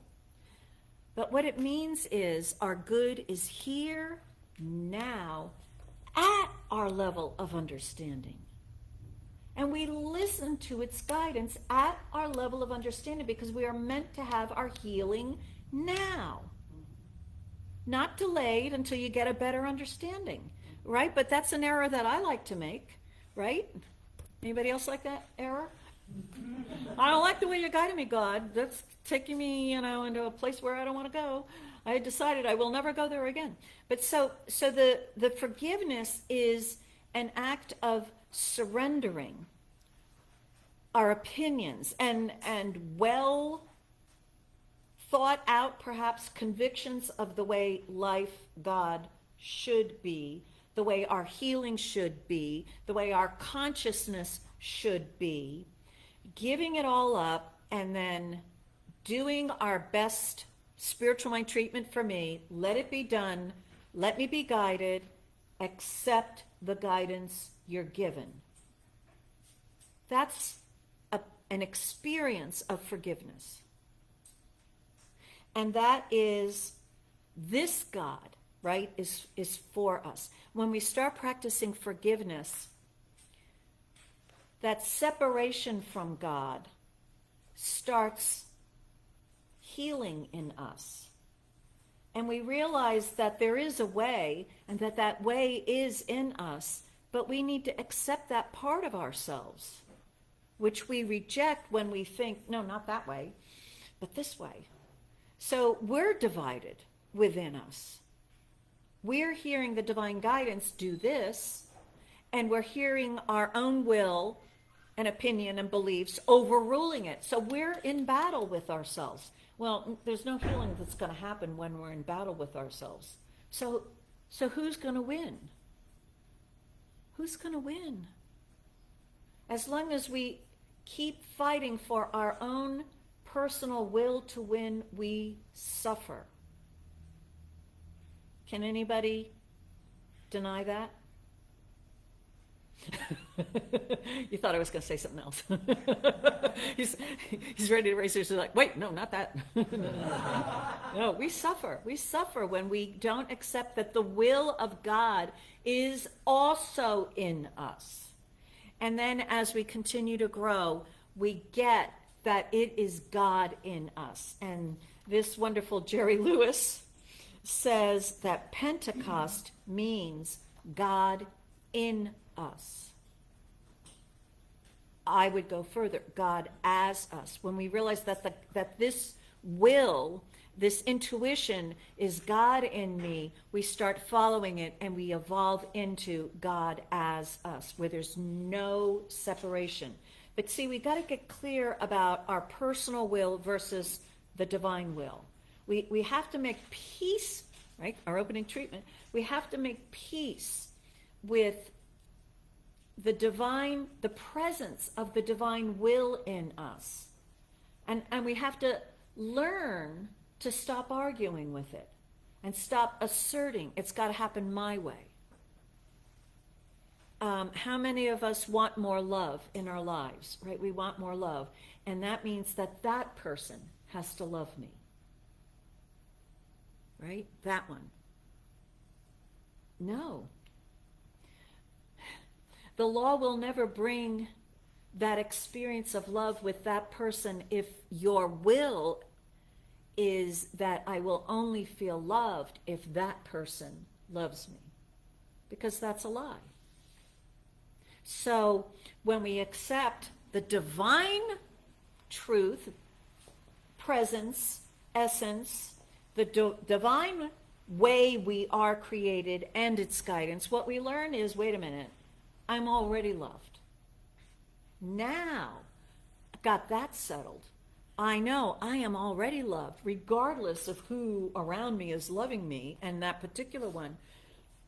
Speaker 1: But what it means is our good is here, now, at our level of understanding. And we listen to its guidance at our level of understanding because we are meant to have our healing now. Not delayed until you get a better understanding, right? But that's an error that I like to make, right? Anybody else like that error? I don't like the way you're guiding me, God. That's taking me, into a place where I don't want to go. I decided I will never go there again. But so the forgiveness is an act of surrendering our opinions and well thought out, perhaps, convictions of the way life, God, should be, the way our healing should be, the way our consciousness should be, giving it all up, and then doing our best spiritual mind treatment for me. Let it be done. Let me be guided. Accept the guidance you're given. That's an experience of forgiveness. And that is, this God, right, is for us. When we start practicing forgiveness, that separation from God starts healing in us. And we realize that there is a way, and that way is in us, but we need to accept that part of ourselves, which we reject when we think, no, not that way, but this way. So we're divided within us. We're hearing the divine guidance, do this, and we're hearing our own will and opinion and beliefs overruling it. So we're in battle with ourselves. Well, there's no healing that's going to happen when we're in battle with ourselves. So who's going to win? Who's going to win? As long as we keep fighting for our own personal will to win, we suffer. Can anybody deny that? You thought I was going to say something else. He's ready to raise his hand, like, wait, no, not that. No, we suffer. We suffer when we don't accept that the will of God is also in us. And then as we continue to grow, we get that it is God in us. And this wonderful Jerry Lewis says that Pentecost means God in us. I would go further, God as us. When we realize that this will, this intuition is God in me, we start following it and we evolve into God as us, where there's no separation. But see, we got to get clear about our personal will versus the divine will. We have to make peace, right? Our opening treatment, we have to make peace with the divine, the presence of the divine will in us. And we have to learn to stop arguing with it and stop asserting it's got to happen my way. How many of us want more love in our lives, right? We want more love. And that means that person has to love me. Right? That one. No. The law will never bring that experience of love with that person if your will is that I will only feel loved if that person loves me. Because that's a lie. So when we accept the divine truth, presence, essence, the divine way we are created and its guidance, what we learn is, wait a minute, I'm already loved. Now, I've got that settled. I know I am already loved, regardless of who around me is loving me, and that particular one,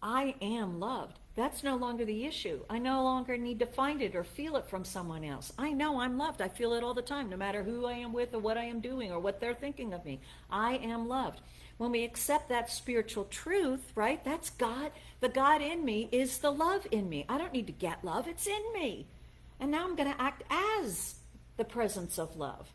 Speaker 1: I am loved. That's no longer the issue. I no longer need to find it or feel it from someone else. I know I'm loved. I feel it all the time, no matter who I am with or what I am doing or what they're thinking of me. I am loved. When we accept that spiritual truth, right, that's God. The God in me is the love in me. I don't need to get love. It's in me. And now I'm going to act as the presence of love.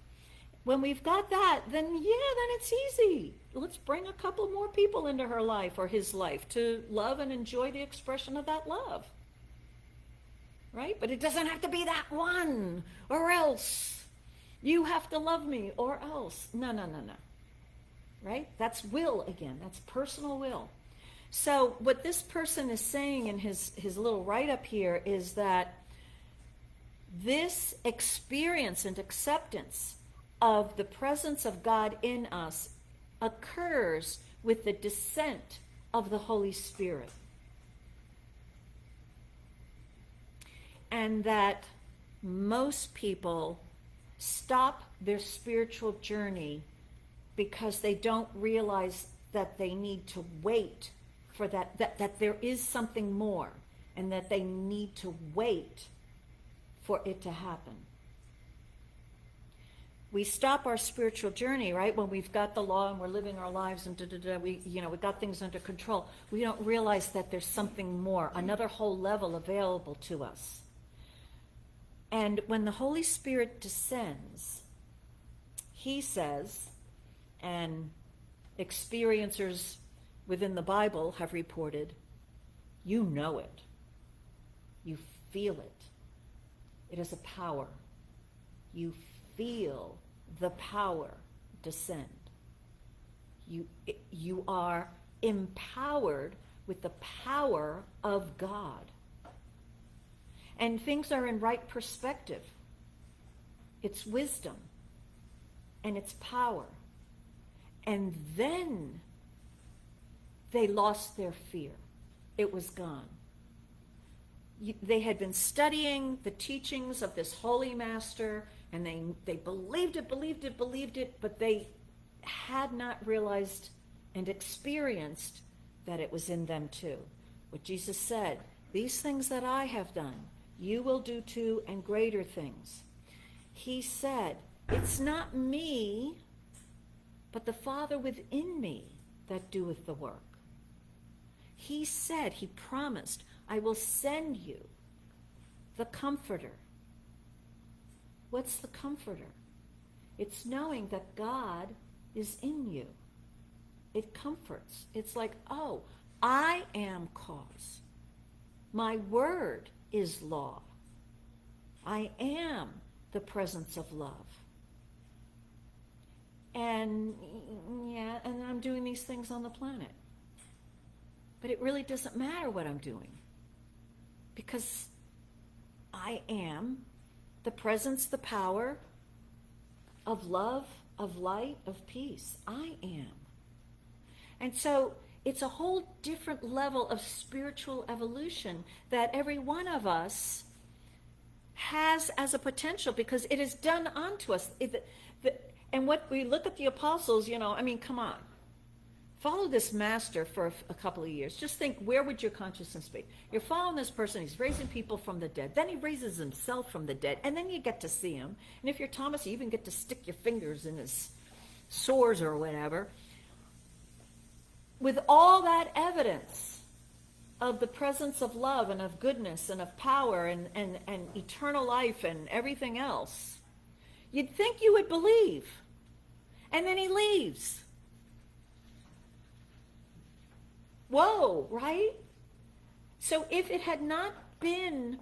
Speaker 1: When we've got that, then it's easy. Let's bring a couple more people into her life or his life to love and enjoy the expression of that love. Right? But it doesn't have to be that one, or else. You have to love me, or else. No. right? That's will again. That's personal will. So what this person is saying in his little write-up here is that this experience and acceptance of the presence of God in us occurs with the descent of the Holy Spirit. And that most people stop their spiritual journey because they don't realize that they need to wait for that there is something more, and that they need to wait for it to happen. We stop our spiritual journey, right, when we've got the law and we're living our lives and we've got things under control. We don't realize that there's something more, another whole level available to us. And when the Holy Spirit descends, he says, and experiencers within the Bible have reported, you know it. You feel it. It is a power. You feel the power descend. You are empowered with the power of God. And things are in right perspective. It's wisdom and it's power. And then they lost their fear. It was gone. They had been studying the teachings of this holy master, and they believed it, but they had not realized and experienced that it was in them too. What Jesus said, these things that I have done, you will do too, and greater things. He said, it's not me, but the Father within me that doeth the work. He said, he promised, I will send you the Comforter. What's the Comforter? It's knowing that God is in you. It comforts. It's like, oh, I am cause. My word is law. I am the presence of love. And and I'm doing these things on the planet. But it really doesn't matter what I'm doing, because I am the presence, the power of love, of light, of peace. I am. And so it's a whole different level of spiritual evolution that every one of us has as a potential, because it is done unto us. And what we look at the apostles, come on. Follow this master for a couple of years. Just think, where would your consciousness be? You're following this person. He's raising people from the dead. Then he raises himself from the dead. And then you get to see him. And if you're Thomas, you even get to stick your fingers in his sores or whatever. With all that evidence of the presence of love and of goodness and of power and eternal life and everything else, you'd think you would believe. And then he leaves. Whoa, right? So if it had not been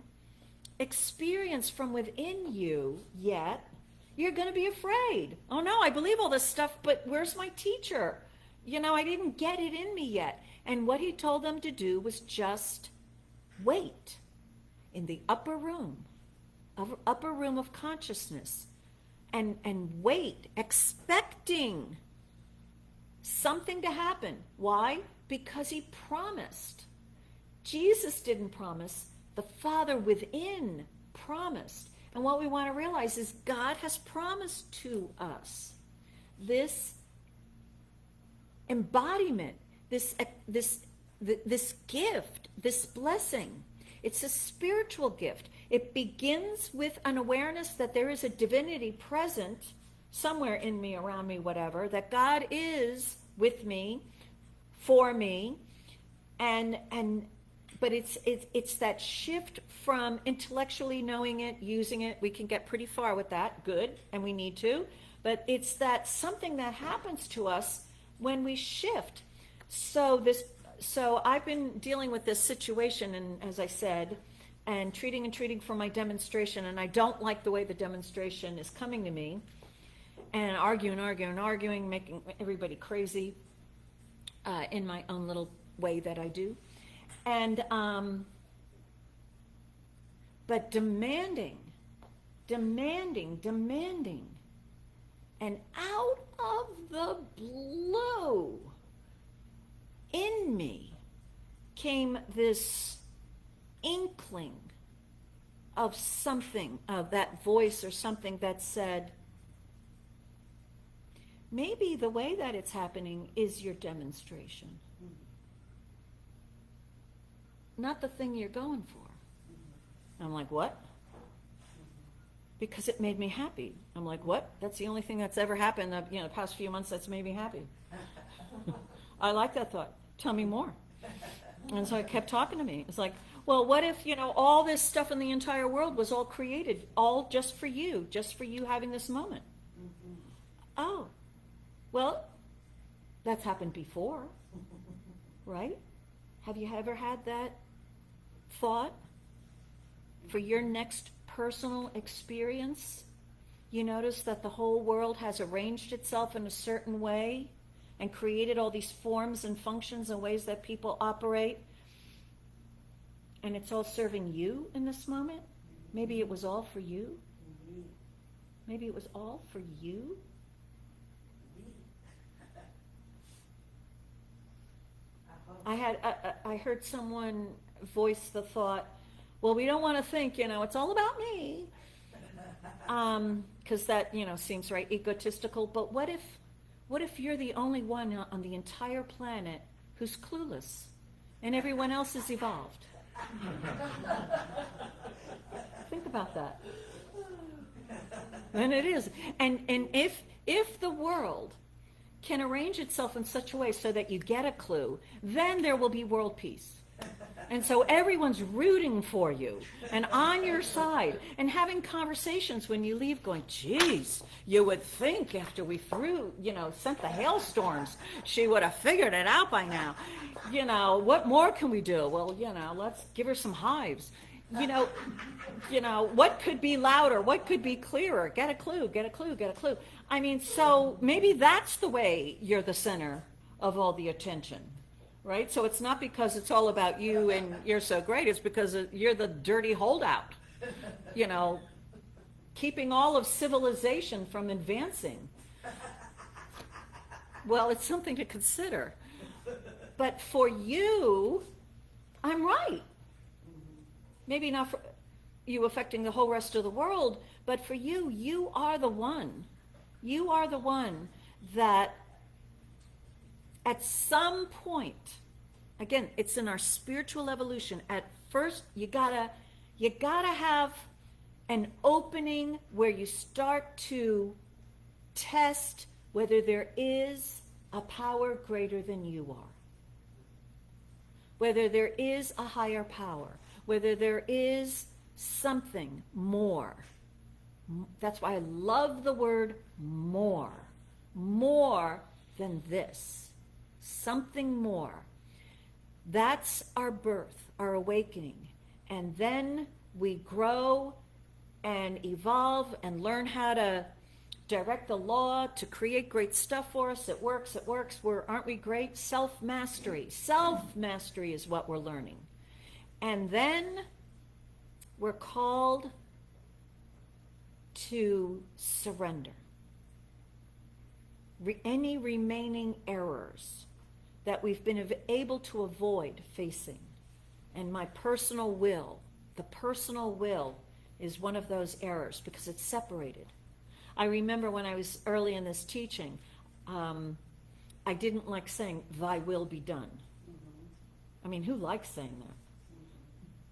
Speaker 1: experienced from within you yet, you're going to be afraid. Oh no, I believe all this stuff, but where's my teacher? I didn't get it in me yet. And what he told them to do was just wait in the upper room of consciousness, and wait, expecting something to happen. Why? Because he promised. Jesus didn't promise. The Father within promised. And what we want to realize is God has promised to us this embodiment, this gift, this blessing. It's a spiritual gift. It begins with an awareness that there is a divinity present somewhere in me, around me, whatever, that God is with me, for me, but it's that shift from intellectually knowing it, using it. We can get pretty far with that, good, and we need to, but it's that something that happens to us when we shift. So I've been dealing with this situation, and as I said, and treating for my demonstration, and I don't like the way the demonstration is coming to me. and arguing, making everybody crazy in my own little way that I do. And, but demanding. And out of the blue, in me came this inkling of something, of that voice or something that said, maybe the way that it's happening is your demonstration, not the thing you're going for. I'm like, what? Because it made me happy. I'm like, what? That's the only thing that's ever happened, the past few months that's made me happy. I like that thought. Tell me more. And so it kept talking to me. It's like, well, what if, all this stuff in the entire world was all created, all just for you having this moment? Mm-hmm. Oh, well, that's happened before, right? Have you ever had that thought for your next personal experience? You notice that the whole world has arranged itself in a certain way and created all these forms and functions and ways that people operate, and it's all serving you in this moment? Maybe it was all for you. Maybe it was all for you. I heard someone voice the thought, well, we don't want to think, it's all about me. Because that, seems right egotistical. But what if you're the only one on the entire planet who's clueless and everyone else is evolved? Think about that. And it is. And if the world can arrange itself in such a way so that you get a clue, then there will be world peace. And so everyone's rooting for you and on your side and having conversations when you leave going, geez, you would think after we sent the hailstorms, she would have figured it out by now. What more can we do? Well, let's give her some hives. What could be louder? What could be clearer? Get a clue. I mean, so maybe that's the way you're the center of all the attention. Right? So it's not because it's all about you and you're so great. It's because you're the dirty holdout, keeping all of civilization from advancing. Well, it's something to consider. But for you, I'm right. Maybe not for you affecting the whole rest of the world, but for you, you are the one. You are the one that at some point, again, it's in our spiritual evolution. At first, you gotta have an opening where you start to test whether there is a power greater than you are, whether there is a higher power, whether there is something more. That's why I love the word more than this. Something more. That's our birth, our awakening. And then we grow and evolve and learn how to direct the law to create great stuff for us. It works. Aren't we great? Self-mastery. Self-mastery is what we're learning. And then we're called to surrender. Any remaining errors that we've been able to avoid facing. And my personal will, the personal will is one of those errors because it's separated. I remember when I was early in this teaching, I didn't like saying, thy will be done. I mean, who likes saying that?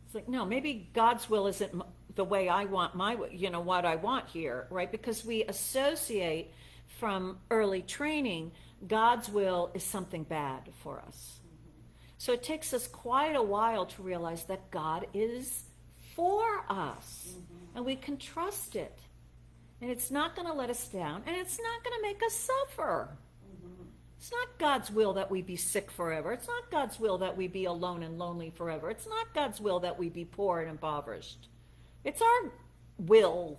Speaker 1: It's like, no, maybe God's will isn't the way I want what I want here, right? Because we associate from early training, God's will is something bad for us. So it takes us quite a while to realize that God is for us. And we can trust it. And it's not going to let us down. And it's not going to make us suffer. It's not God's will that we be sick forever. It's not God's will that we be alone and lonely forever. It's not God's will that we be poor and impoverished. It's our will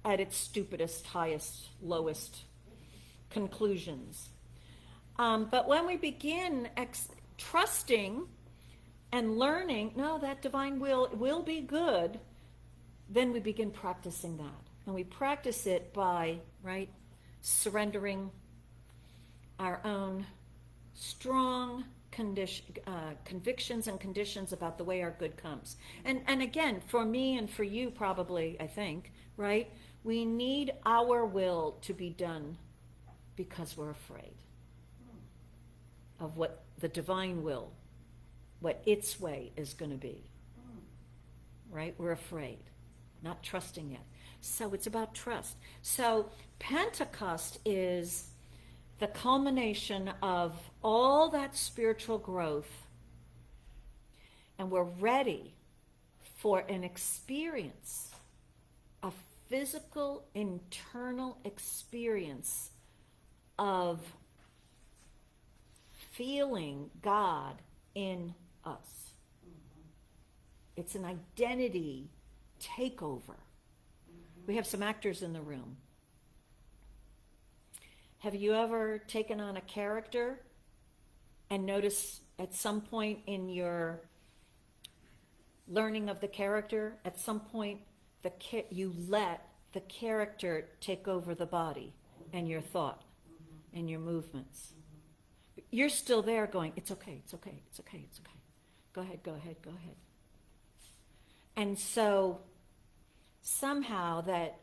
Speaker 1: at its stupidest, highest, lowest conclusions. But when we begin trusting and learning, no, that divine will be good, then we begin practicing that. And we practice it by, right, surrendering our own strong convictions and conditions about the way our good comes. And again, for me and for you probably, I think, right, we need our will to be done because we're afraid of what the divine will, what its way is going to be, right? We're afraid, not trusting yet. So it's about trust. So Pentecost is the culmination of all that spiritual growth, and we're ready for an experience, a physical, internal experience of feeling God in us. It's an identity takeover. We have some actors in the room. Have you ever taken on a character and noticed at some point in your learning of the character, at some point you let the character take over the body and your thought and your movements? You're still there going, it's okay, it's okay, it's okay, it's okay. Go ahead, go ahead, go ahead. And so somehow that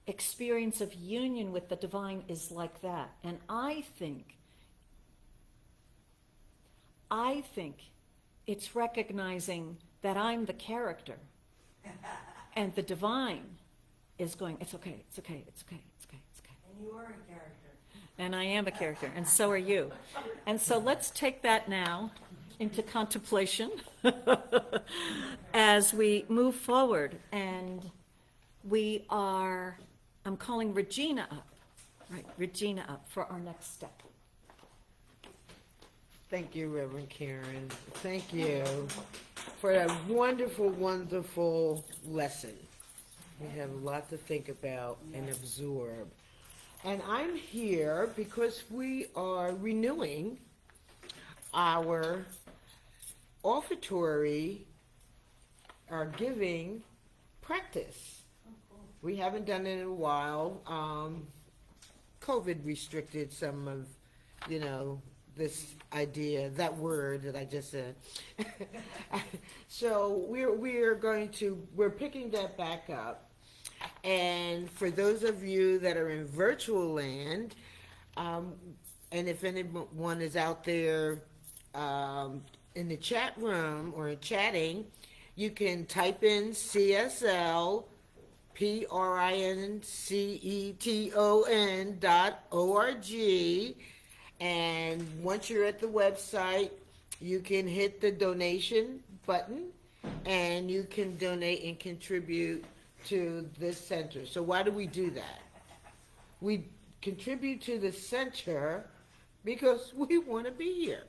Speaker 1: experience of union with the divine is like that. And I think it's recognizing that I'm the character and the divine is going, it's okay, it's okay, it's okay, it's okay, it's okay.
Speaker 2: And you are a character.
Speaker 1: And I am a character, and so are you. And so let's take that now into contemplation as we move forward. And I'm calling Regina up, right, Regina up for our next step.
Speaker 5: Thank you, Reverend Karen. Thank you for that wonderful, wonderful lesson. We have a lot to think about and absorb. And I'm here because we are renewing our offertory, our giving practice. We haven't done it in a while. COVID restricted some of, this idea, that word that I just said. So we're picking that back up. And for those of you that are in virtual land, and if anyone is out there in the chat room or chatting, you can type in CSL PRINCETON.org, and once you're at the website, you can hit the donation button and you can donate and contribute to this center. So why do we do that? We contribute to the center because we want to be here.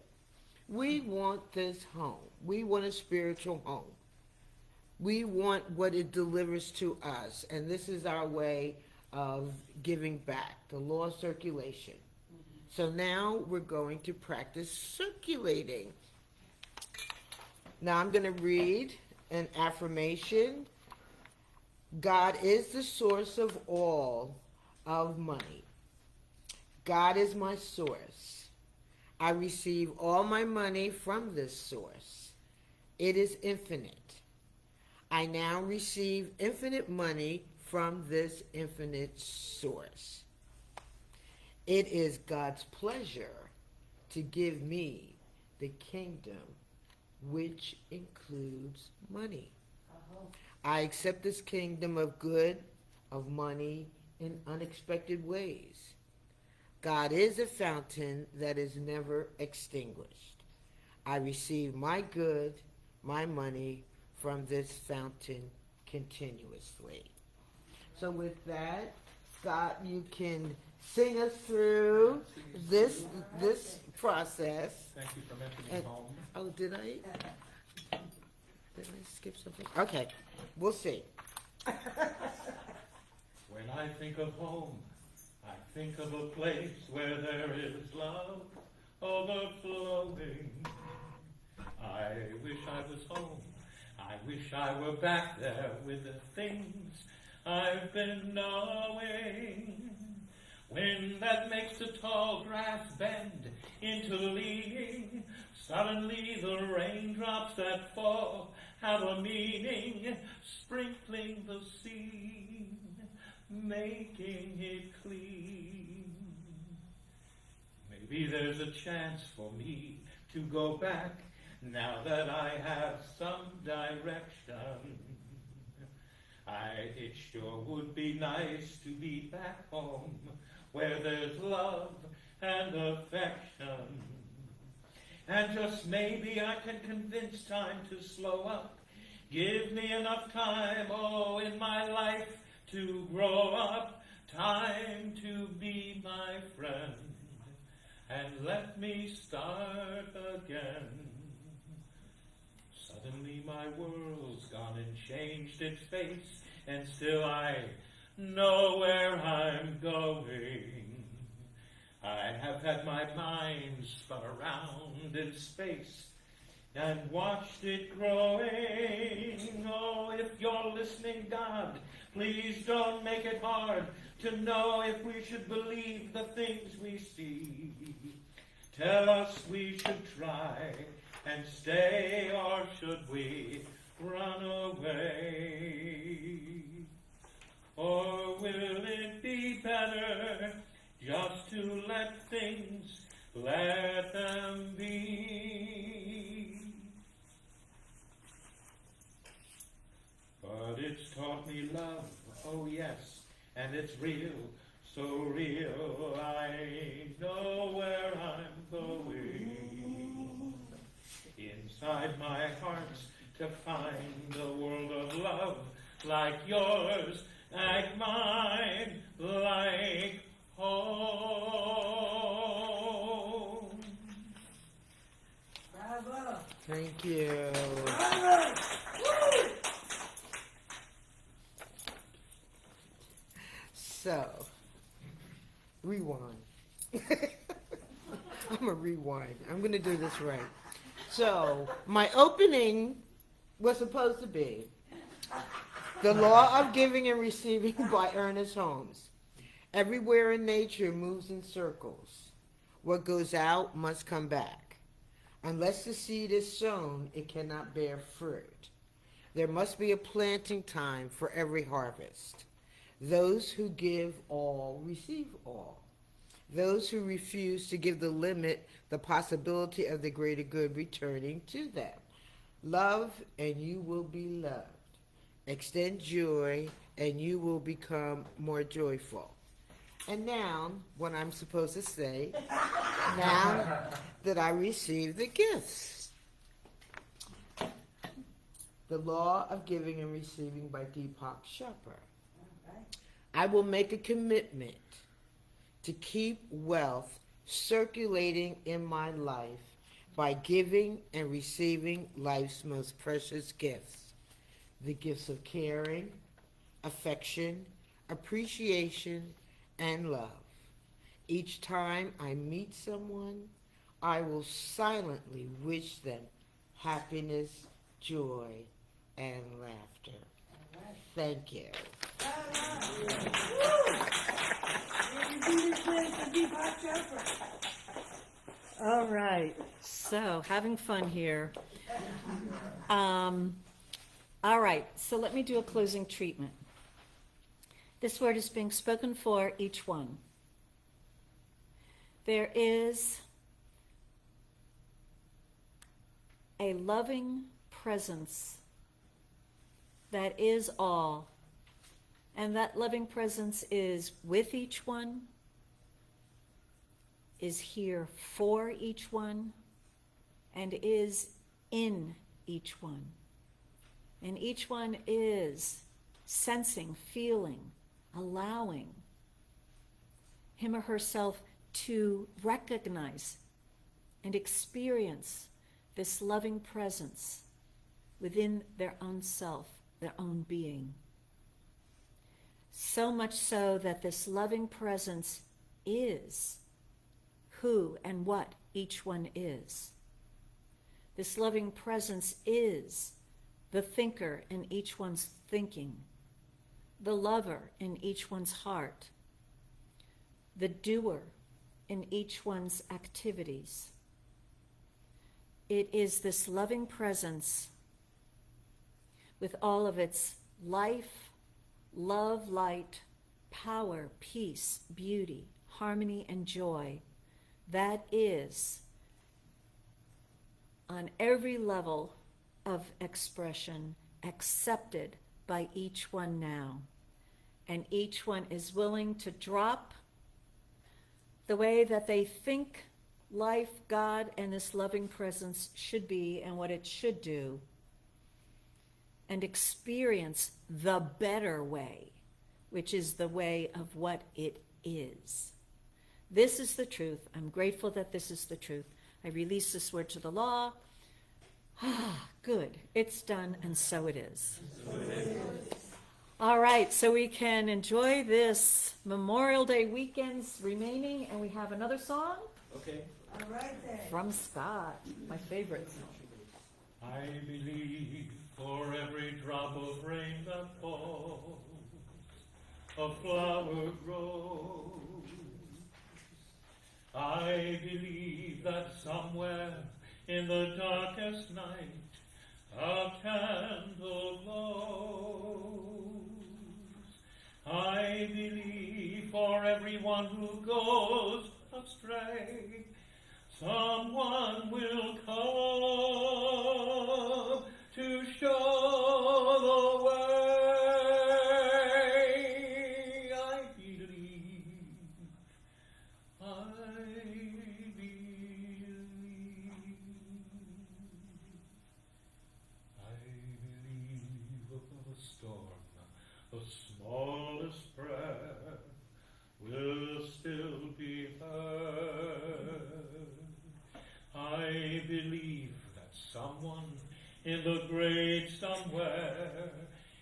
Speaker 5: We want this home. We want a spiritual home. We want what it delivers to us, and this is our way of giving back, the law of circulation. So now we're going to practice circulating. Now I'm going to read an affirmation. God is the source of all of money. God is my source. I receive all my money from this source. It is infinite. I now receive infinite money from this infinite source. It is God's pleasure to give me the kingdom, which includes money. I accept this kingdom of good, of money, in unexpected ways. God is a fountain that is never extinguished. I receive my good, my money, from this fountain continuously. So with that, Scott, you can sing us through this process.
Speaker 3: Thank you for mentioning home.
Speaker 5: Oh, did I? Did I skip something? Okay, we'll see.
Speaker 3: When I think of home, I think of a place where there is love overflowing. I wish I was home. I wish I were back there with the things I've been knowing. Wind that makes the tall grass bend into leaning. Suddenly the raindrops that fall have a meaning, sprinkling the scene, making it clean. Maybe there's a chance for me to go back now that I have some direction. It sure would be nice to be back home where there's love and affection. And just maybe I can convince time to slow up. Give me enough time, oh, in my life to grow up. Time to be my friend. And let me start again. Suddenly my world's gone and changed its face, and still I know where I'm going. I have had my mind spun around in space and watched it growing. Oh, if you're listening, God, please don't make it hard to know if we should believe the things we see. Tell us we should try and stay, or should we run away? Or will it be better just to let things, let them be? But it's taught me love, oh yes, and it's real, so real. I know where I'm going. Inside my heart to find a world of love like yours, like mine, like home.
Speaker 2: Bravo.
Speaker 5: Thank you.
Speaker 2: Bravo. Woo.
Speaker 5: So, rewind. I'm going to rewind. I'm going to do this right. So, my opening was supposed to be The Law of Giving and Receiving by Ernest Holmes. Everywhere in nature moves in circles. What goes out must come back. Unless the seed is sown, it cannot bear fruit. There must be a planting time for every harvest. Those who give all receive all. Those who refuse to give limit the possibility of the greater good returning to them. Love, and you will be loved. Extend joy, and you will become more joyful. And now, what I'm supposed to say, now that I receive the gifts. The Law of Giving and Receiving by Deepak Chopra. I will make a commitment to keep wealth circulating in my life by giving and receiving life's most precious gifts. The gifts of caring, affection, appreciation, and love. Each time I meet someone, I will silently wish them happiness, joy, and laughter. Thank you.
Speaker 1: All right, so having fun here. All right, so let me do a closing treatment. This word is being spoken for each one. There is a loving presence that is all, and that loving presence is with each one, is here for each one, and is in each one. And each one is sensing, feeling, allowing him or herself to recognize and experience this loving presence within their own self, their own being. So much so that this loving presence is who and what each one is. This loving presence is the thinker in each one's thinking, the lover in each one's heart, the doer in each one's activities. It is this loving presence with all of its life, love, light, power, peace, beauty, harmony, and joy that is on every level of expression accepted by each one now. And each one is willing to drop the way that they think life, God, and this loving presence should be and what it should do, and experience the better way, which is the way of what it is. This is the truth. I'm grateful that this is the truth. I release this word to the law. Good. It's done, and so it is. All right, so we can enjoy this Memorial Day weekends remaining, and we have another song
Speaker 3: Okay.
Speaker 2: All right then.
Speaker 1: from Scott, my favorite.
Speaker 3: I believe for every drop of rain that falls, a flower grows. I believe that somewhere in the darkest night, a candle glows. I believe for everyone who goes astray, someone will come to show the way. I believe. I believe of a storm, the smallest prayer will still be heard. I believe that someone in the great somewhere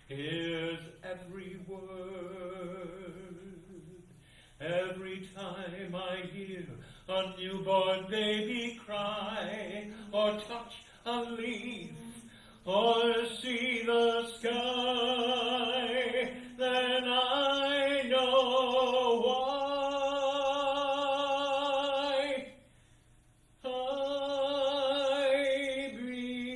Speaker 3: hears every word. Every time I hear a newborn baby cry, or touch a leaf, or see the sky, then I know why. I believe.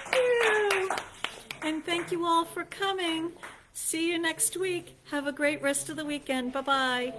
Speaker 1: Thank you. And thank you all for coming. See you next week. Have a great rest of the weekend. Bye-bye.